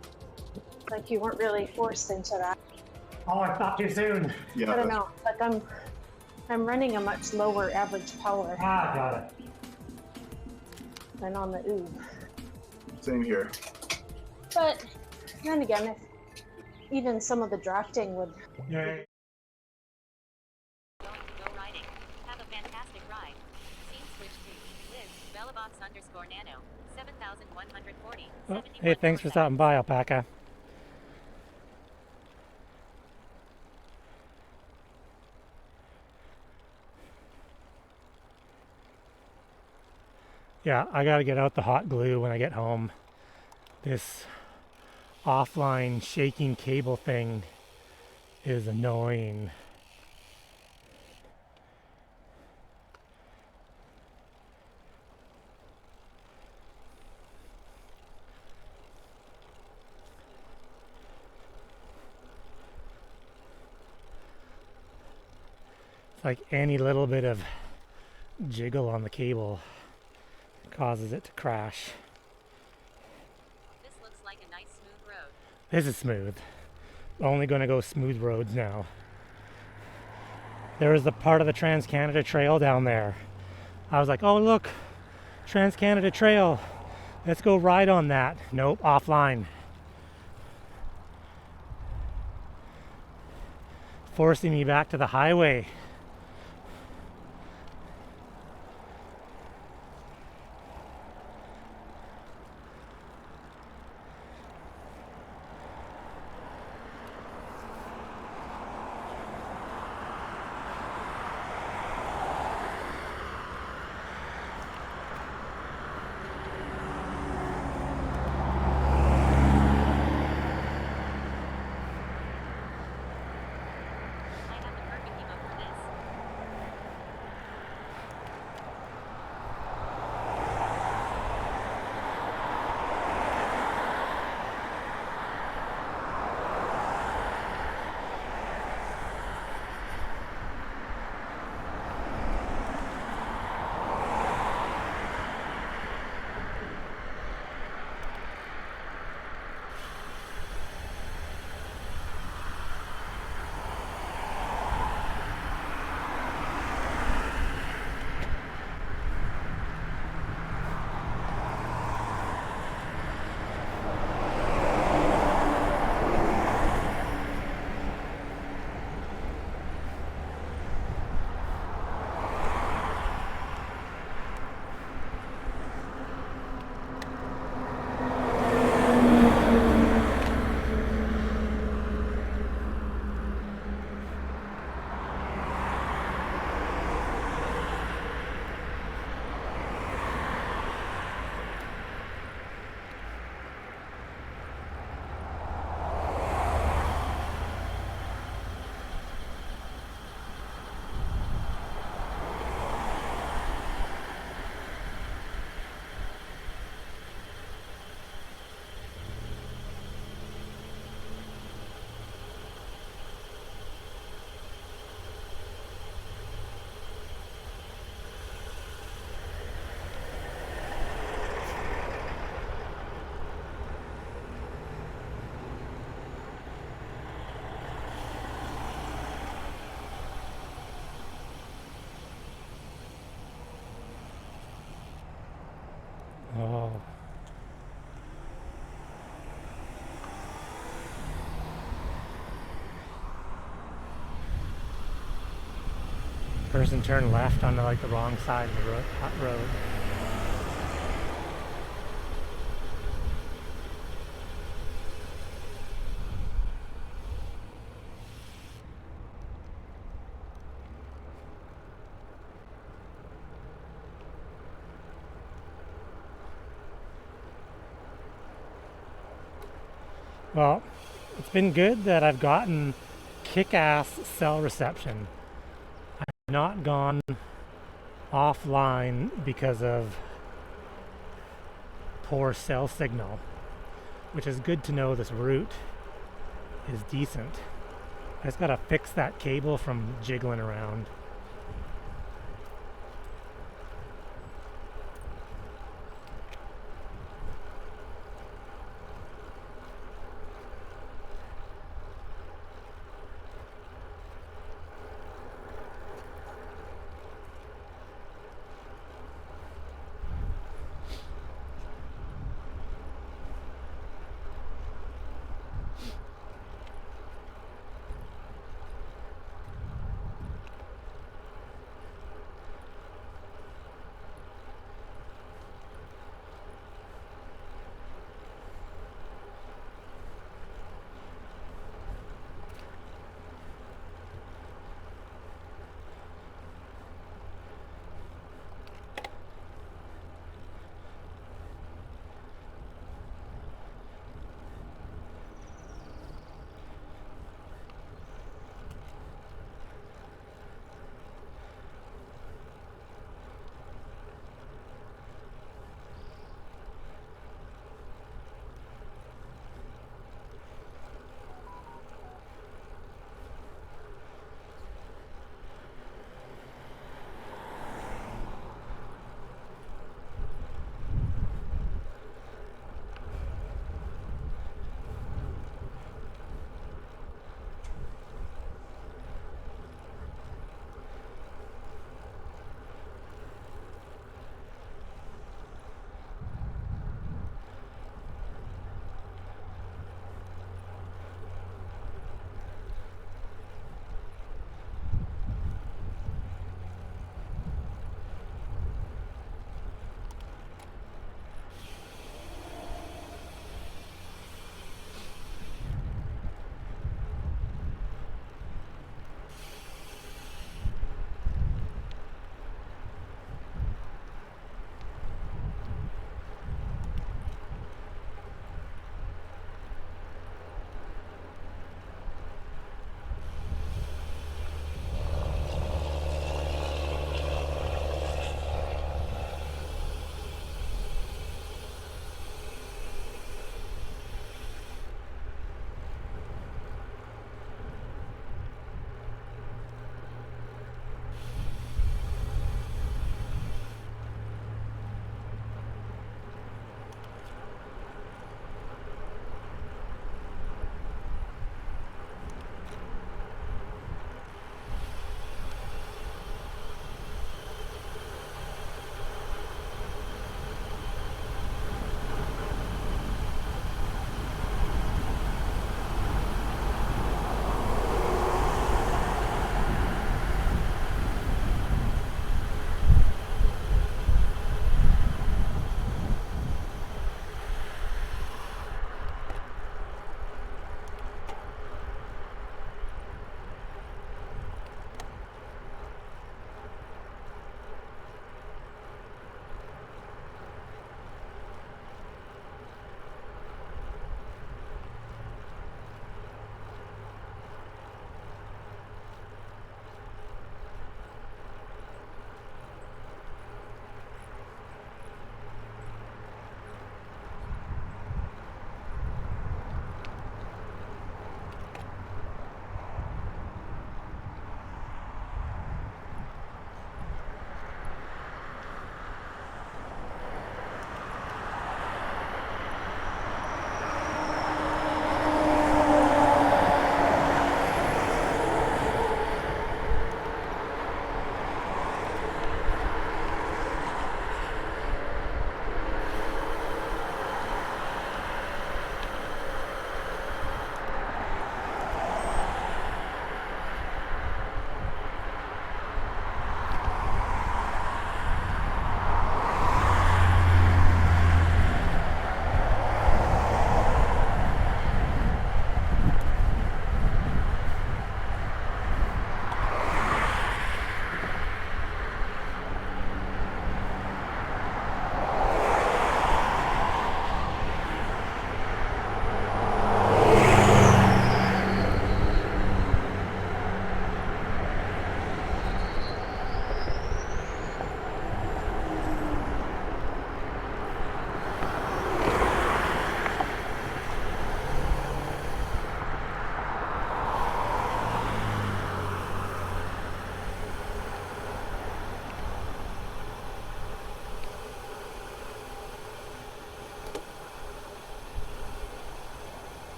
S6: like you weren't really forced into that.
S2: Oh, I stopped too soon.
S4: Yeah.
S6: I don't know. Like I'm running a much lower average power
S2: Ah, got it.
S6: than on the oob.
S4: Same here.
S6: But then again, if even some of the drafting would.
S2: Yay.
S1: Going to go riding. Have a fantastic ride. Scene switch to live, Bellabox_nano. 7,140.
S2: Oh,
S1: 71
S2: hey, thanks for
S1: milliseconds.
S2: stopping by, Alpaca. Yeah, I gotta get out the hot glue when I get home. This offline shaking cable thing is annoying. It's like any little bit of jiggle on the cable causes it to crash.
S1: This looks like a nice smooth road.
S2: This is smooth. Only going to go smooth roads now. There was the part of the Trans-Canada Trail down there. I was like, oh look, Trans-Canada Trail. Let's go ride on that. Nope, offline. Forcing me back to the highway.
S1: I have the perfect emote for this.
S2: Oh. Person turned left onto like the wrong side of the road. Well, it's been good that I've gotten kick-ass cell reception. I've not gone offline because of poor cell signal, which is good to know this route is decent. I just gotta fix that cable from jiggling around.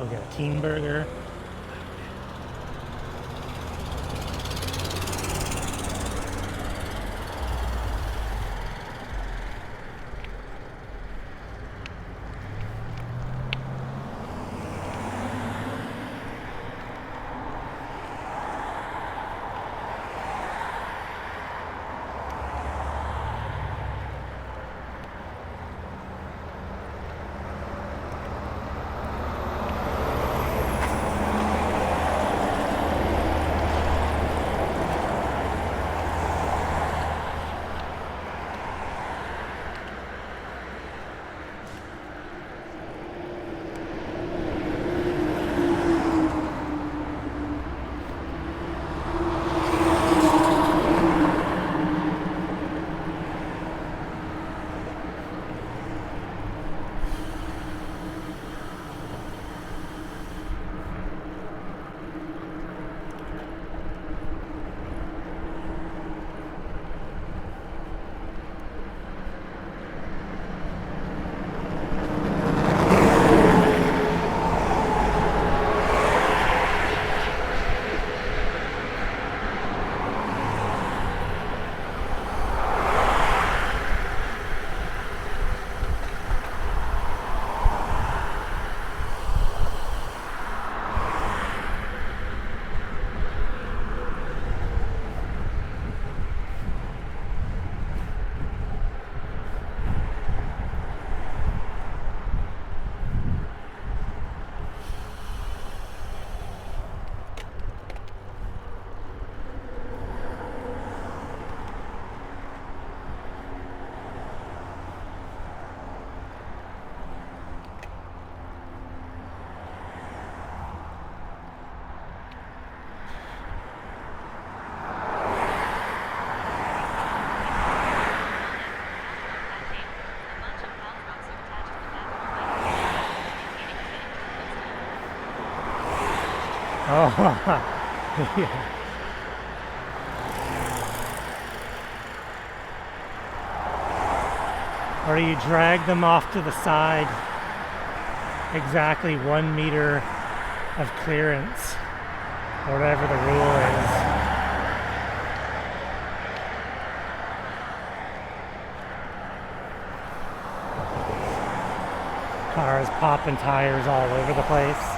S2: We'll get a teen burger. Oh, yeah. Or you drag them off to the side, exactly 1 meter of clearance, whatever the rule is. Cars popping tires all over the place.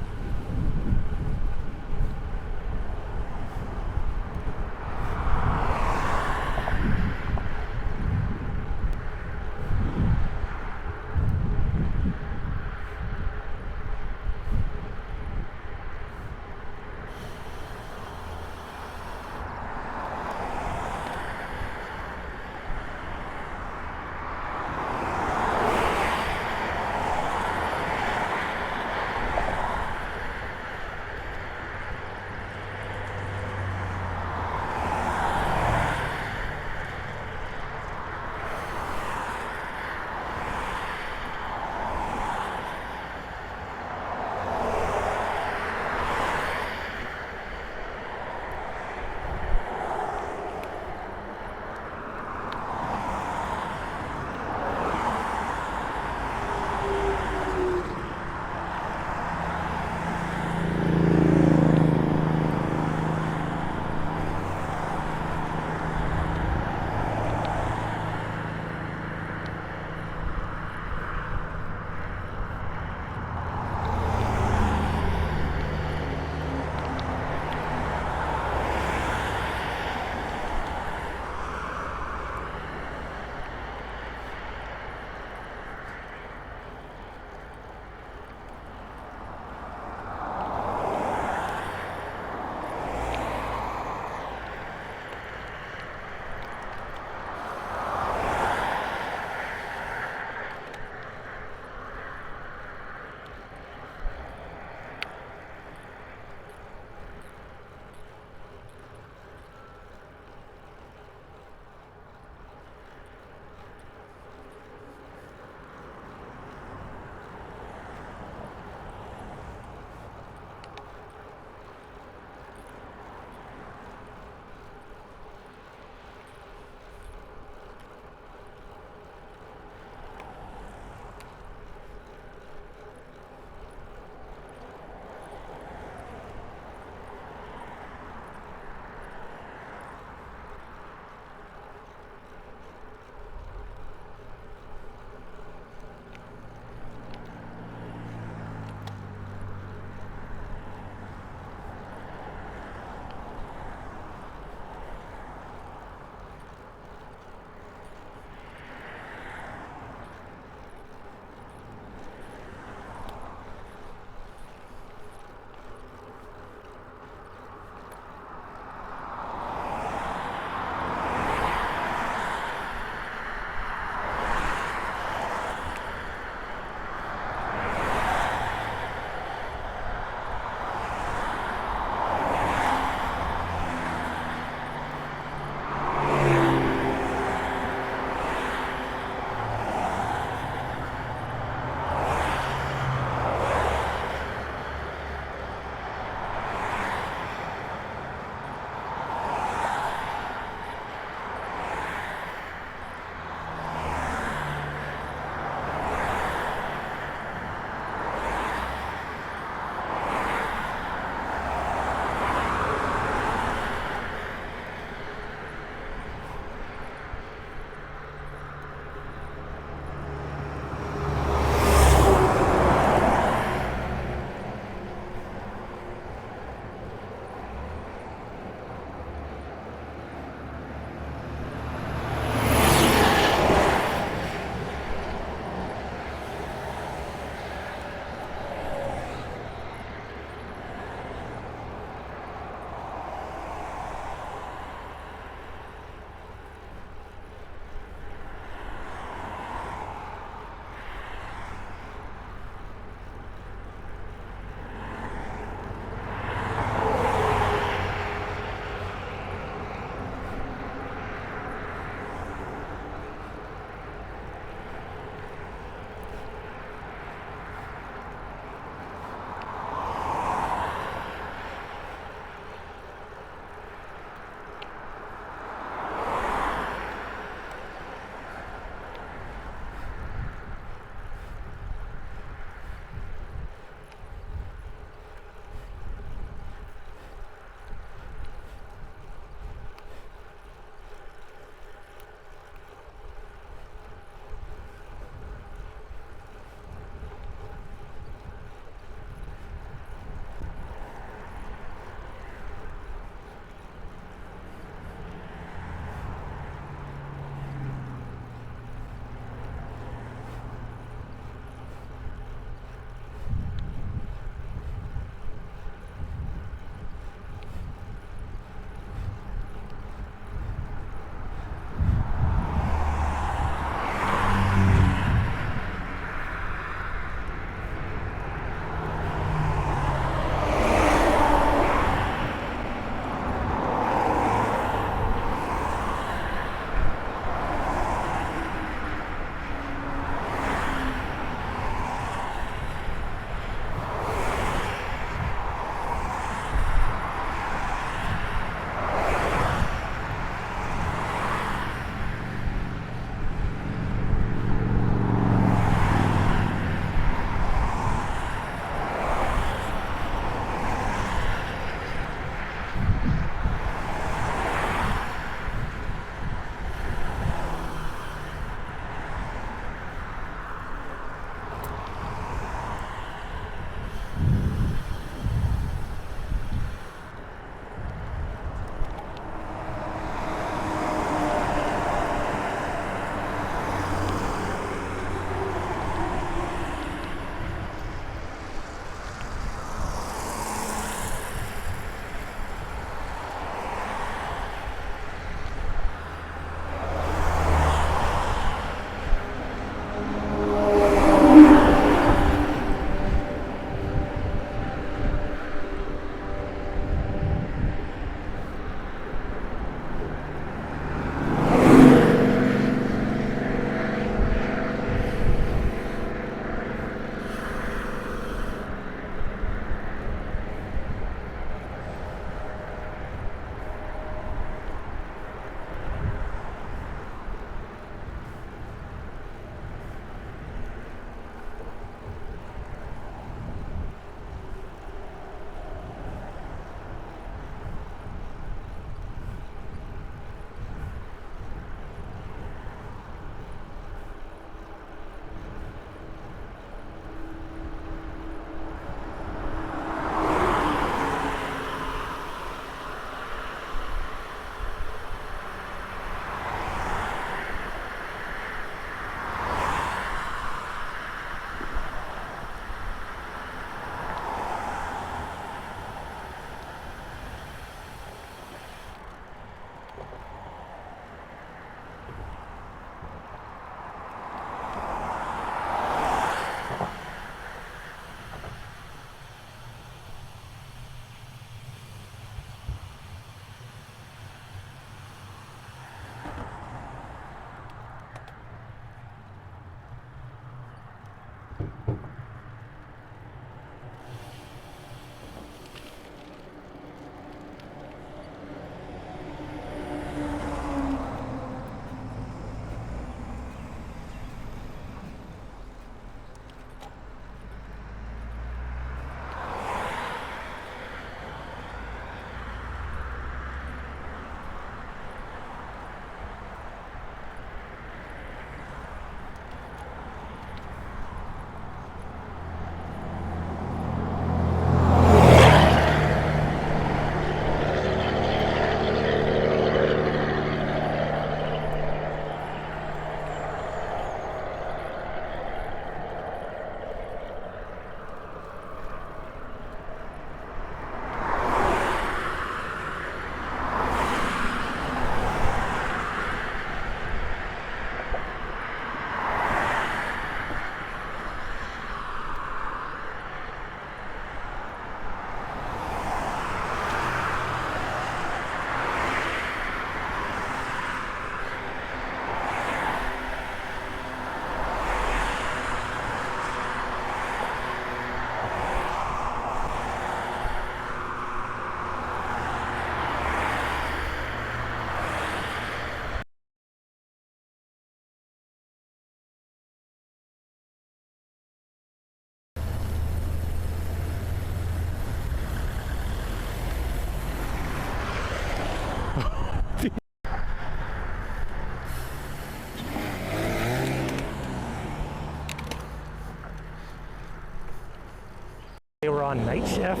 S2: on night shift,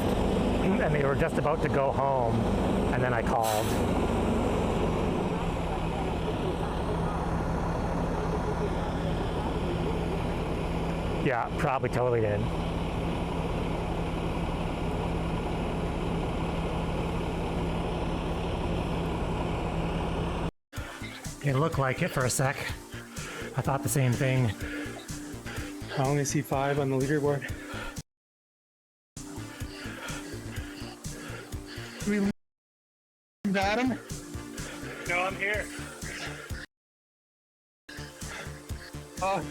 S2: and they were just about to go home, and then I called. Yeah, probably totally did. It looked like it for a sec. I thought the same thing.
S5: I only see 5 on the leaderboard.
S3: Do we leave Adam?
S2: No, I'm here.
S3: Oh,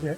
S2: Yeah.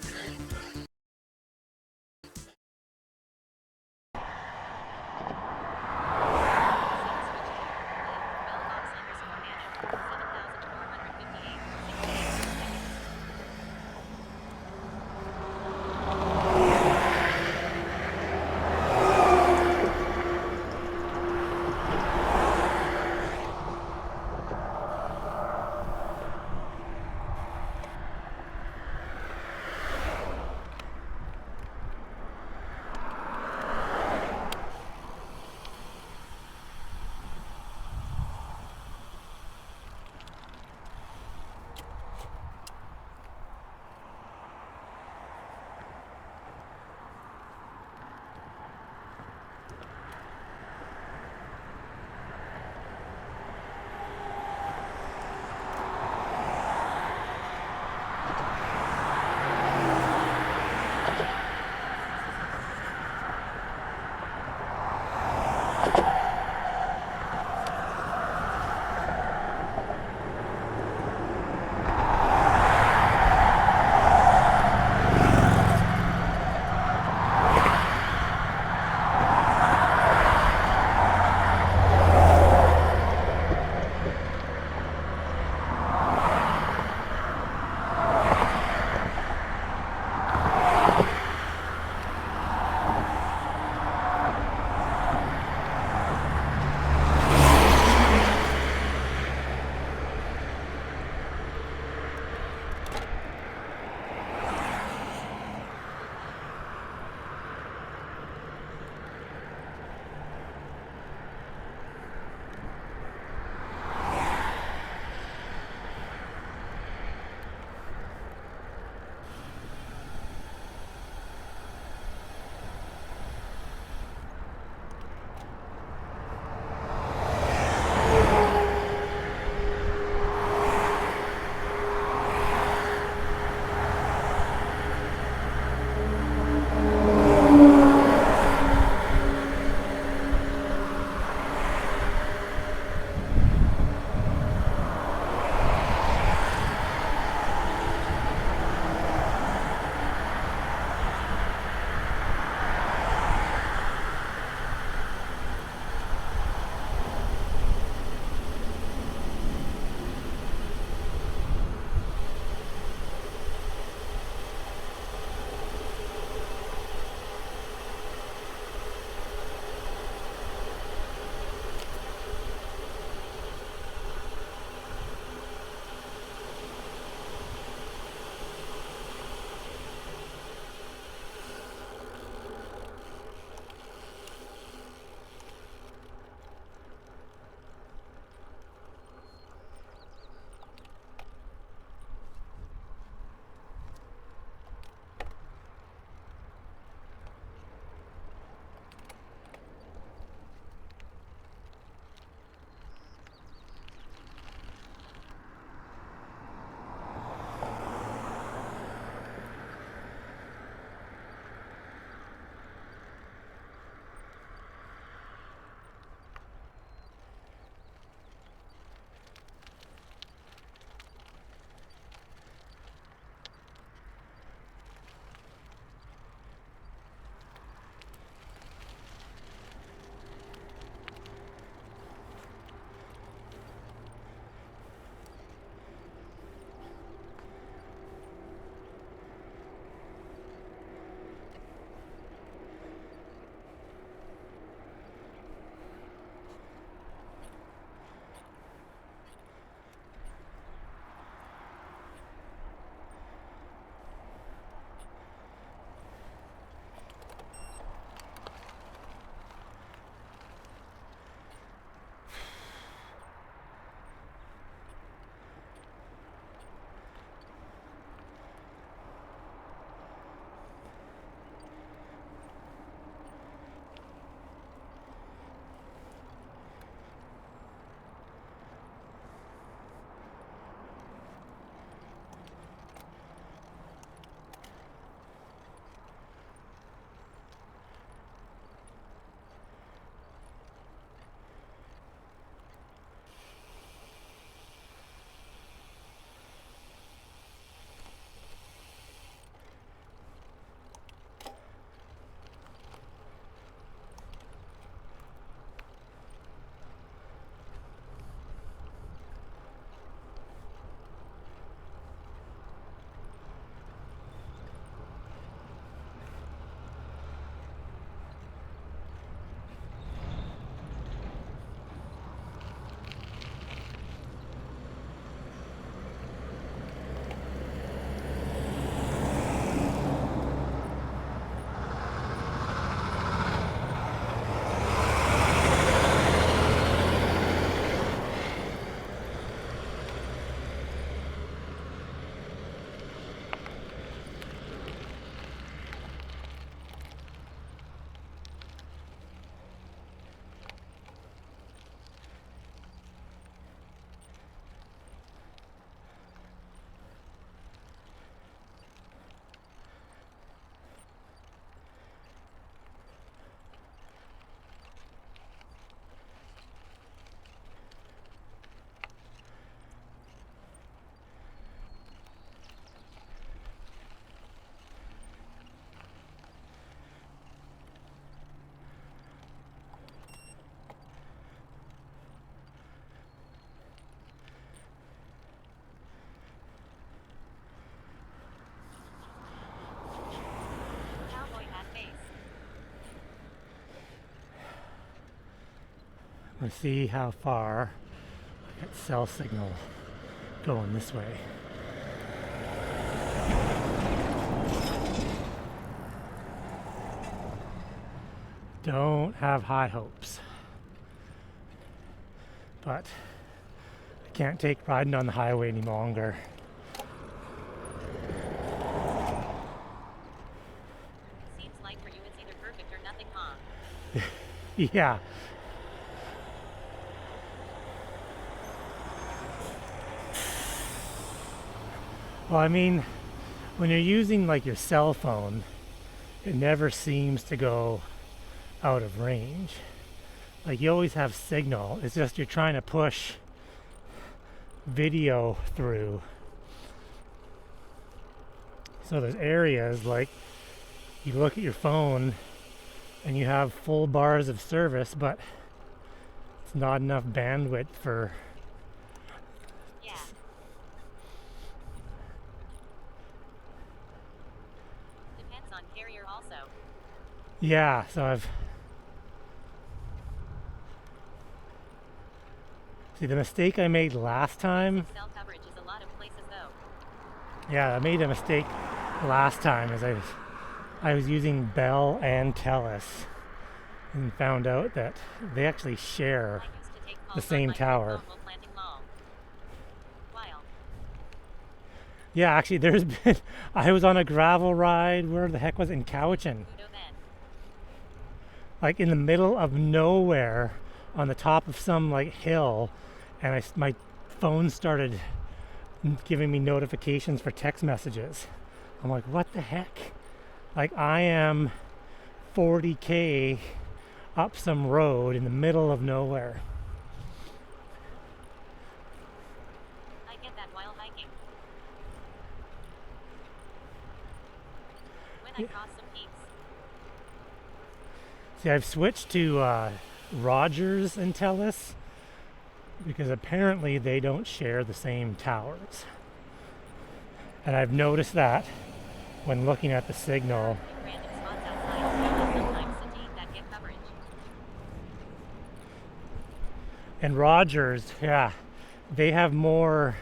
S2: Let's see how far I get cell signal going this way. Don't have high hopes, but I can't take riding on the highway any longer.
S1: Seems like for you it's either perfect or nothing, huh?
S2: Yeah. Well, I mean, when you're using like your cell phone, it never seems to go out of range. Like you always have signal. It's just you're trying to push video through. So there's areas like you look at your phone and you have full bars of service, but it's not enough bandwidth for.
S1: Yeah. Depends on carrier also.
S2: Yeah, so I've. See, the mistake I made last time.
S1: Cell coverage is a lot of places though.
S2: Yeah, I made a mistake last time as I was using Bell and Telus and found out that they actually share
S1: I used to take
S2: the
S1: calls
S2: same
S1: on my
S2: tower.
S1: phone while planting lol. Wild.
S2: Yeah, actually there's been I was on a gravel ride, where the heck was it, in Cowichan?
S1: Kudo then.
S2: Like in the middle of nowhere on the top of some like hill, and my phone started giving me notifications for text messages. I'm like, what the heck? Like I am 40K up some road in the middle of nowhere.
S1: I get that while hiking. When I cross some peaks.
S2: See, I've switched to Rogers and Telus because apparently they don't share the same towers. And I've noticed that when looking at the signal.
S1: Random spots outside. Sometimes City that get coverage.
S2: And Rogers, yeah, they have more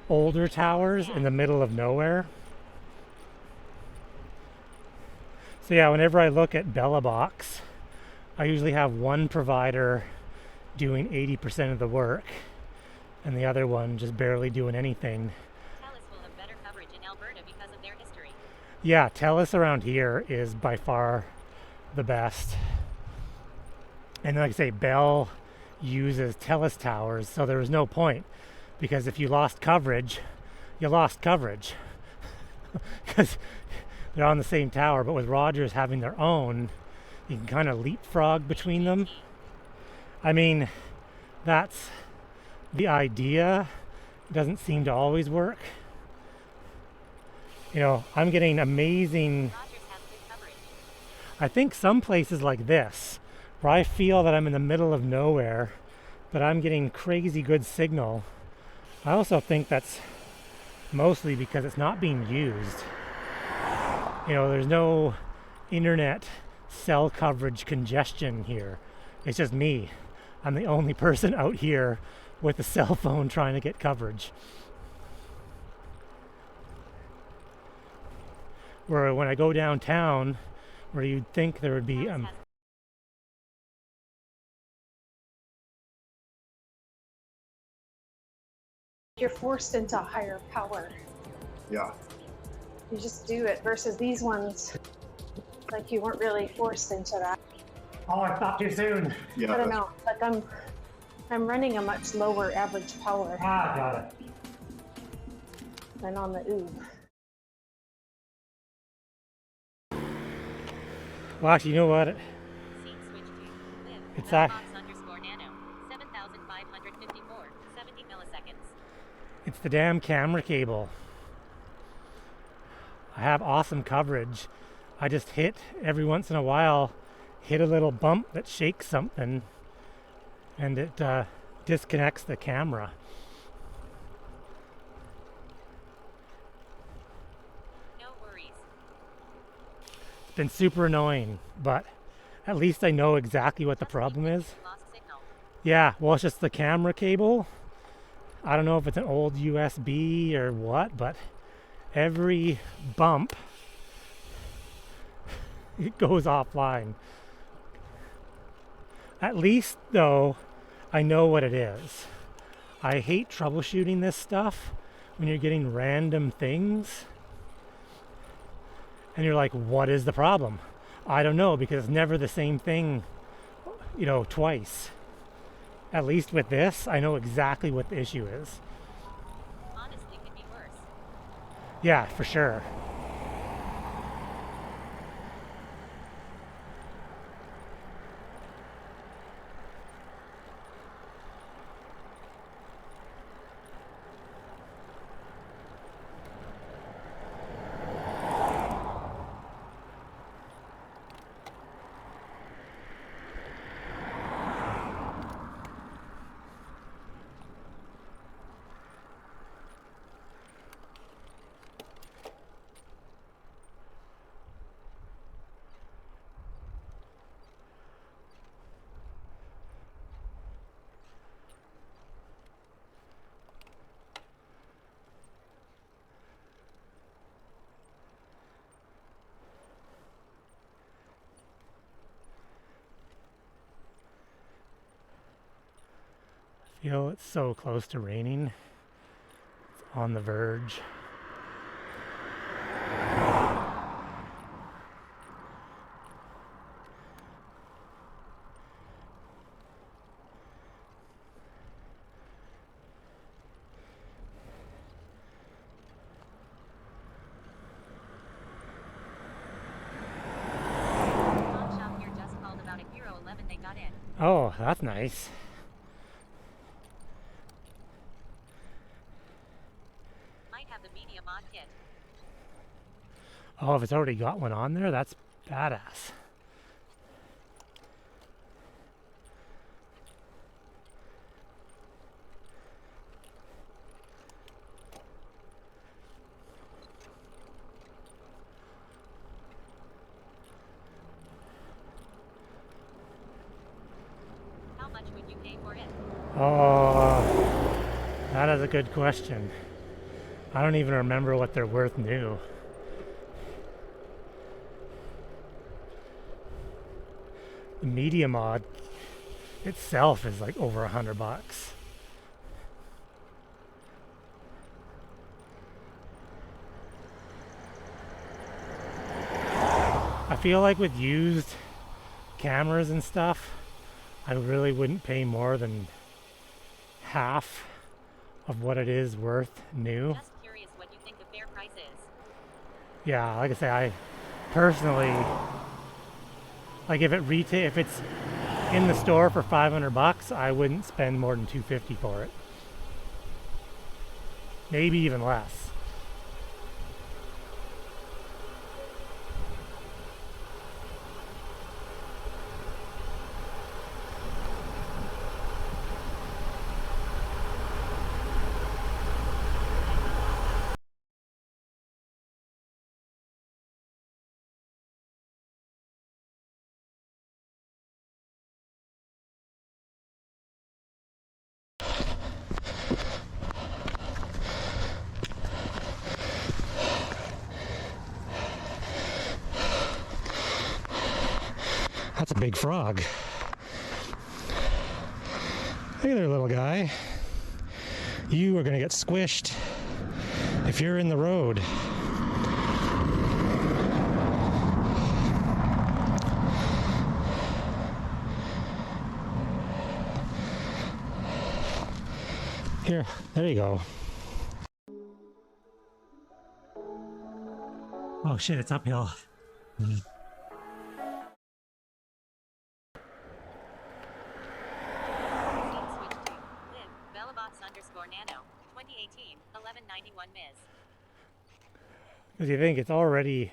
S2: older towers in the middle of nowhere. So yeah, whenever I look at Bellabox, I usually have one provider doing 80% of the work and the other one just barely doing anything.
S1: Telus will have better coverage in Alberta because of their history.
S2: Yeah, Telus around here is by far the best. And like I say, Bell uses Telus towers, so there was no point, because if you lost coverage, you lost coverage. Because they're on the same tower, but with Rogers having their own, you can kind of leapfrog between them. I mean, that's the idea. It doesn't seem to always work. You know, I'm getting amazing.
S1: Rogers has good coverage.
S2: I think some places like this, where I feel that I'm in the middle of nowhere, but I'm getting crazy good signal. I also think that's mostly because it's not being used. You know, there's no internet cell coverage congestion here. It's just me. I'm the only person out here with a cell phone trying to get coverage. Where when I go downtown, where you'd think there would be
S1: Telus has
S6: You're forced into higher power.
S4: Yeah.
S6: You just do it versus these ones, like you weren't really forced into that.
S2: Oh, I stopped too soon.
S4: Yeah.
S6: I don't know, like I'm running a much lower average power
S2: Ah, got it.
S6: than on the Oob.
S2: Well, actually, you know what?
S1: Scene switch to live.
S2: It's
S1: Box
S2: that.
S1: underscore nano. 7,554. 70 milliseconds.
S2: It's the damn camera cable. I have awesome coverage. I just hit every once in a while, hit a little bump that shakes something, and it disconnects the camera.
S1: No worries.
S2: It's been super annoying, but at least I know exactly what the problem is.
S1: Lost signal.
S2: Yeah, well, it's just the camera cable. I don't know if it's an old USB or what, but every bump it goes offline. At least, though, I know what it is. I hate troubleshooting this stuff when you're getting random things and you're like, what is the problem? I don't know, because it's never the same thing, twice. At least with this, I know exactly what the issue is.
S1: Honestly, could be worse.
S2: Yeah, for sure. Feel it's so close to raining. It's on the verge.
S1: Pawn shop here just called about a Euro 11 they got in.
S2: Oh, that's nice.
S1: Might have the media mod kit.
S2: Oh, if it's already got one on there, that's badass.
S1: How much would you pay for it?
S2: Oh, that is a good question. I don't even remember what they're worth new. The media mod itself is like over $100. I feel like with used cameras and stuff, I really wouldn't pay more than half of what it is worth new.
S1: Just curious what you think a fair price is.
S2: Yeah, like I say, I personally, like if it's in the store for $500, I wouldn't spend more than $250 for it. Maybe even less. That's a big frog. Hey there, little guy. You are going to get squished if you're in the road. Here, there you go. Oh shit, it's uphill.
S1: Nano, 2018, 1191 Ms.
S2: Because you think it's already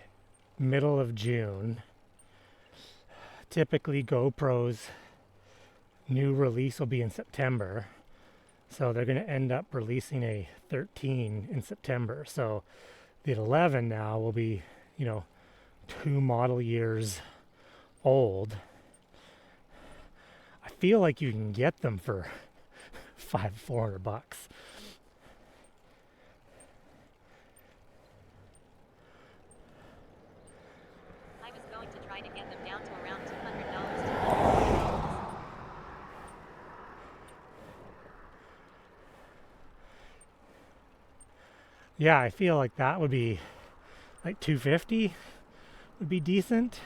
S2: middle of June. Typically GoPro's new release will be in September. So they're going to end up releasing a 13 in September. So the 11 now will be, 2 model years old. I feel like you can get them for $400.
S1: I was going to try to get them down to around $200.
S2: Yeah, I feel like that would be like 250 would be decent.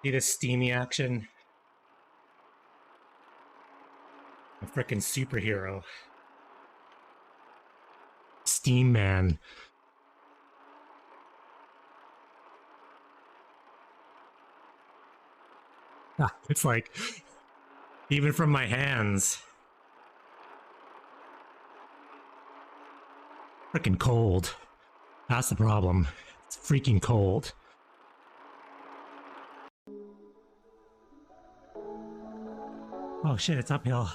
S2: See this steamy action? A frickin' superhero. Steam Man. It's like, even from my hands. Frickin' cold. That's the problem. It's freaking cold. Oh shit, it's uphill.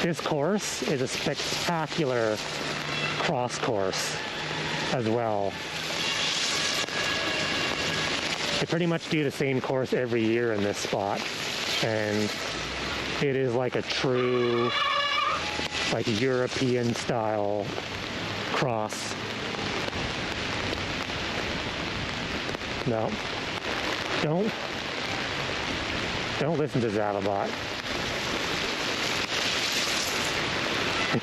S2: This course is a spectacular cross course as well. They pretty much do the same course every year in this spot, and it is like a true, like European style cross. No, don't listen to Zavabot.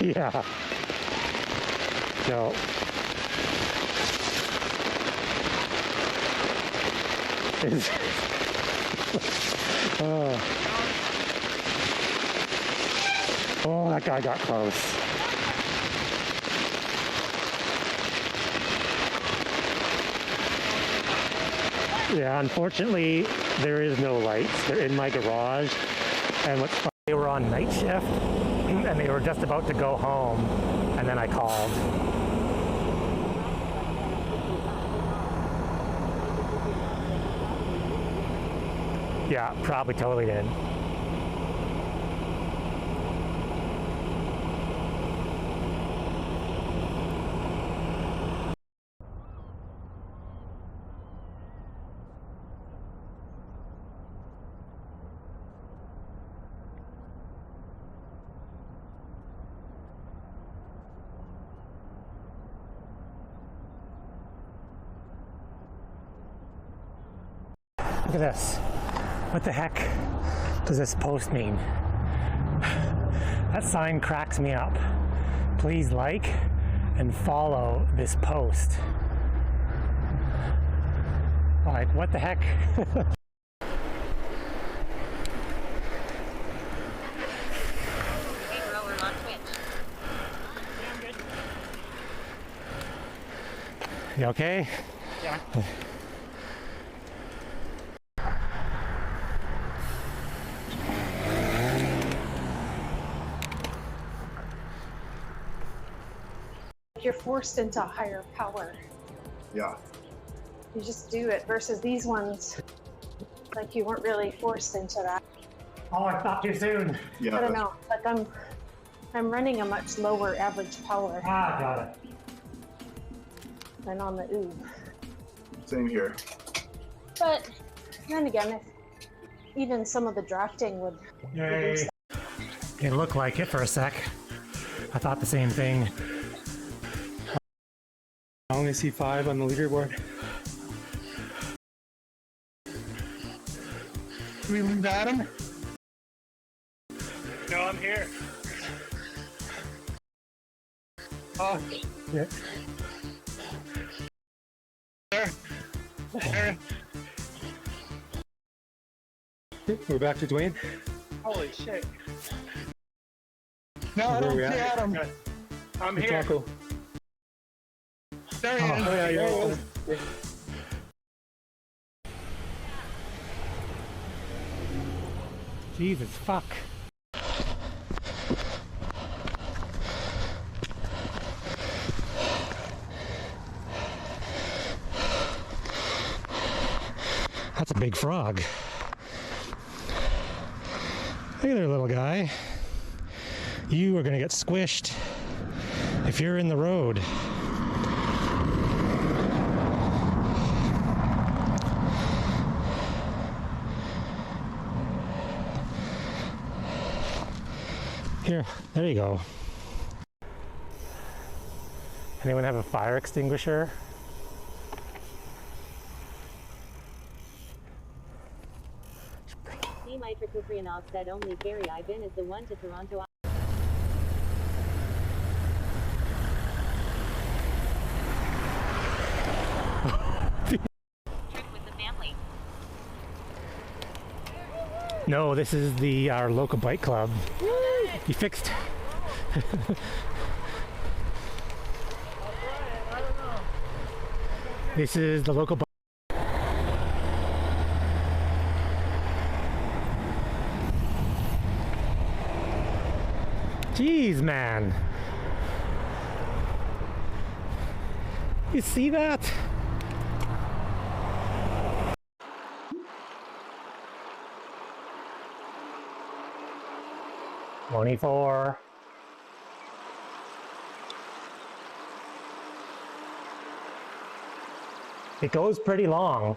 S2: Yeah. No. Oh. Oh, that guy got close. Yeah, unfortunately, there is no lights. They're in my garage, and what's funny, they were on night shift, and they were just about to go home, and then I called. Yeah, probably totally did. Look at this. What the heck does this post mean? That sign cracks me up. Please like and follow this post. Like, what the heck?
S1: Hey, grower on Twitch.
S2: You okay?
S7: Yeah.
S6: You're forced into a higher power.
S4: Yeah.
S6: You just do it versus these ones, like you weren't really forced into that.
S2: Oh, I stopped too soon.
S4: Yeah.
S6: I don't know, like I'm running a much lower average power
S2: Ah, got it.
S6: than on the oob.
S4: Same here.
S6: But then again, if even some of the drafting would reduce that.
S2: It looked like it for a sec. I thought the same thing.
S5: I only see 5 on the leaderboard.
S3: Do we leave Adam?
S7: No, I'm here.
S3: Oh,
S2: Yeah.
S3: there.
S5: We're back to Dwayne.
S7: Holy shit.
S3: No, I
S5: Where
S3: don't
S5: we
S3: see
S5: at?
S3: Adam.
S7: I'm
S5: Hey,
S7: here.
S5: Taco.
S3: There he is.
S5: Oh yeah, you're yeah.
S2: Jesus fuck. That's a big frog. Hey there, little guy. You are gonna get squished if you're in the road. Here, there you go. Anyone have a fire extinguisher?
S1: Dimitra Kuprianov said only Gary Ivan is the one to Toronto. Trip with the family.
S2: No, this is our local bike club. You fixed. This is the local bike. Jeez, man. You see that? $24. It goes pretty long.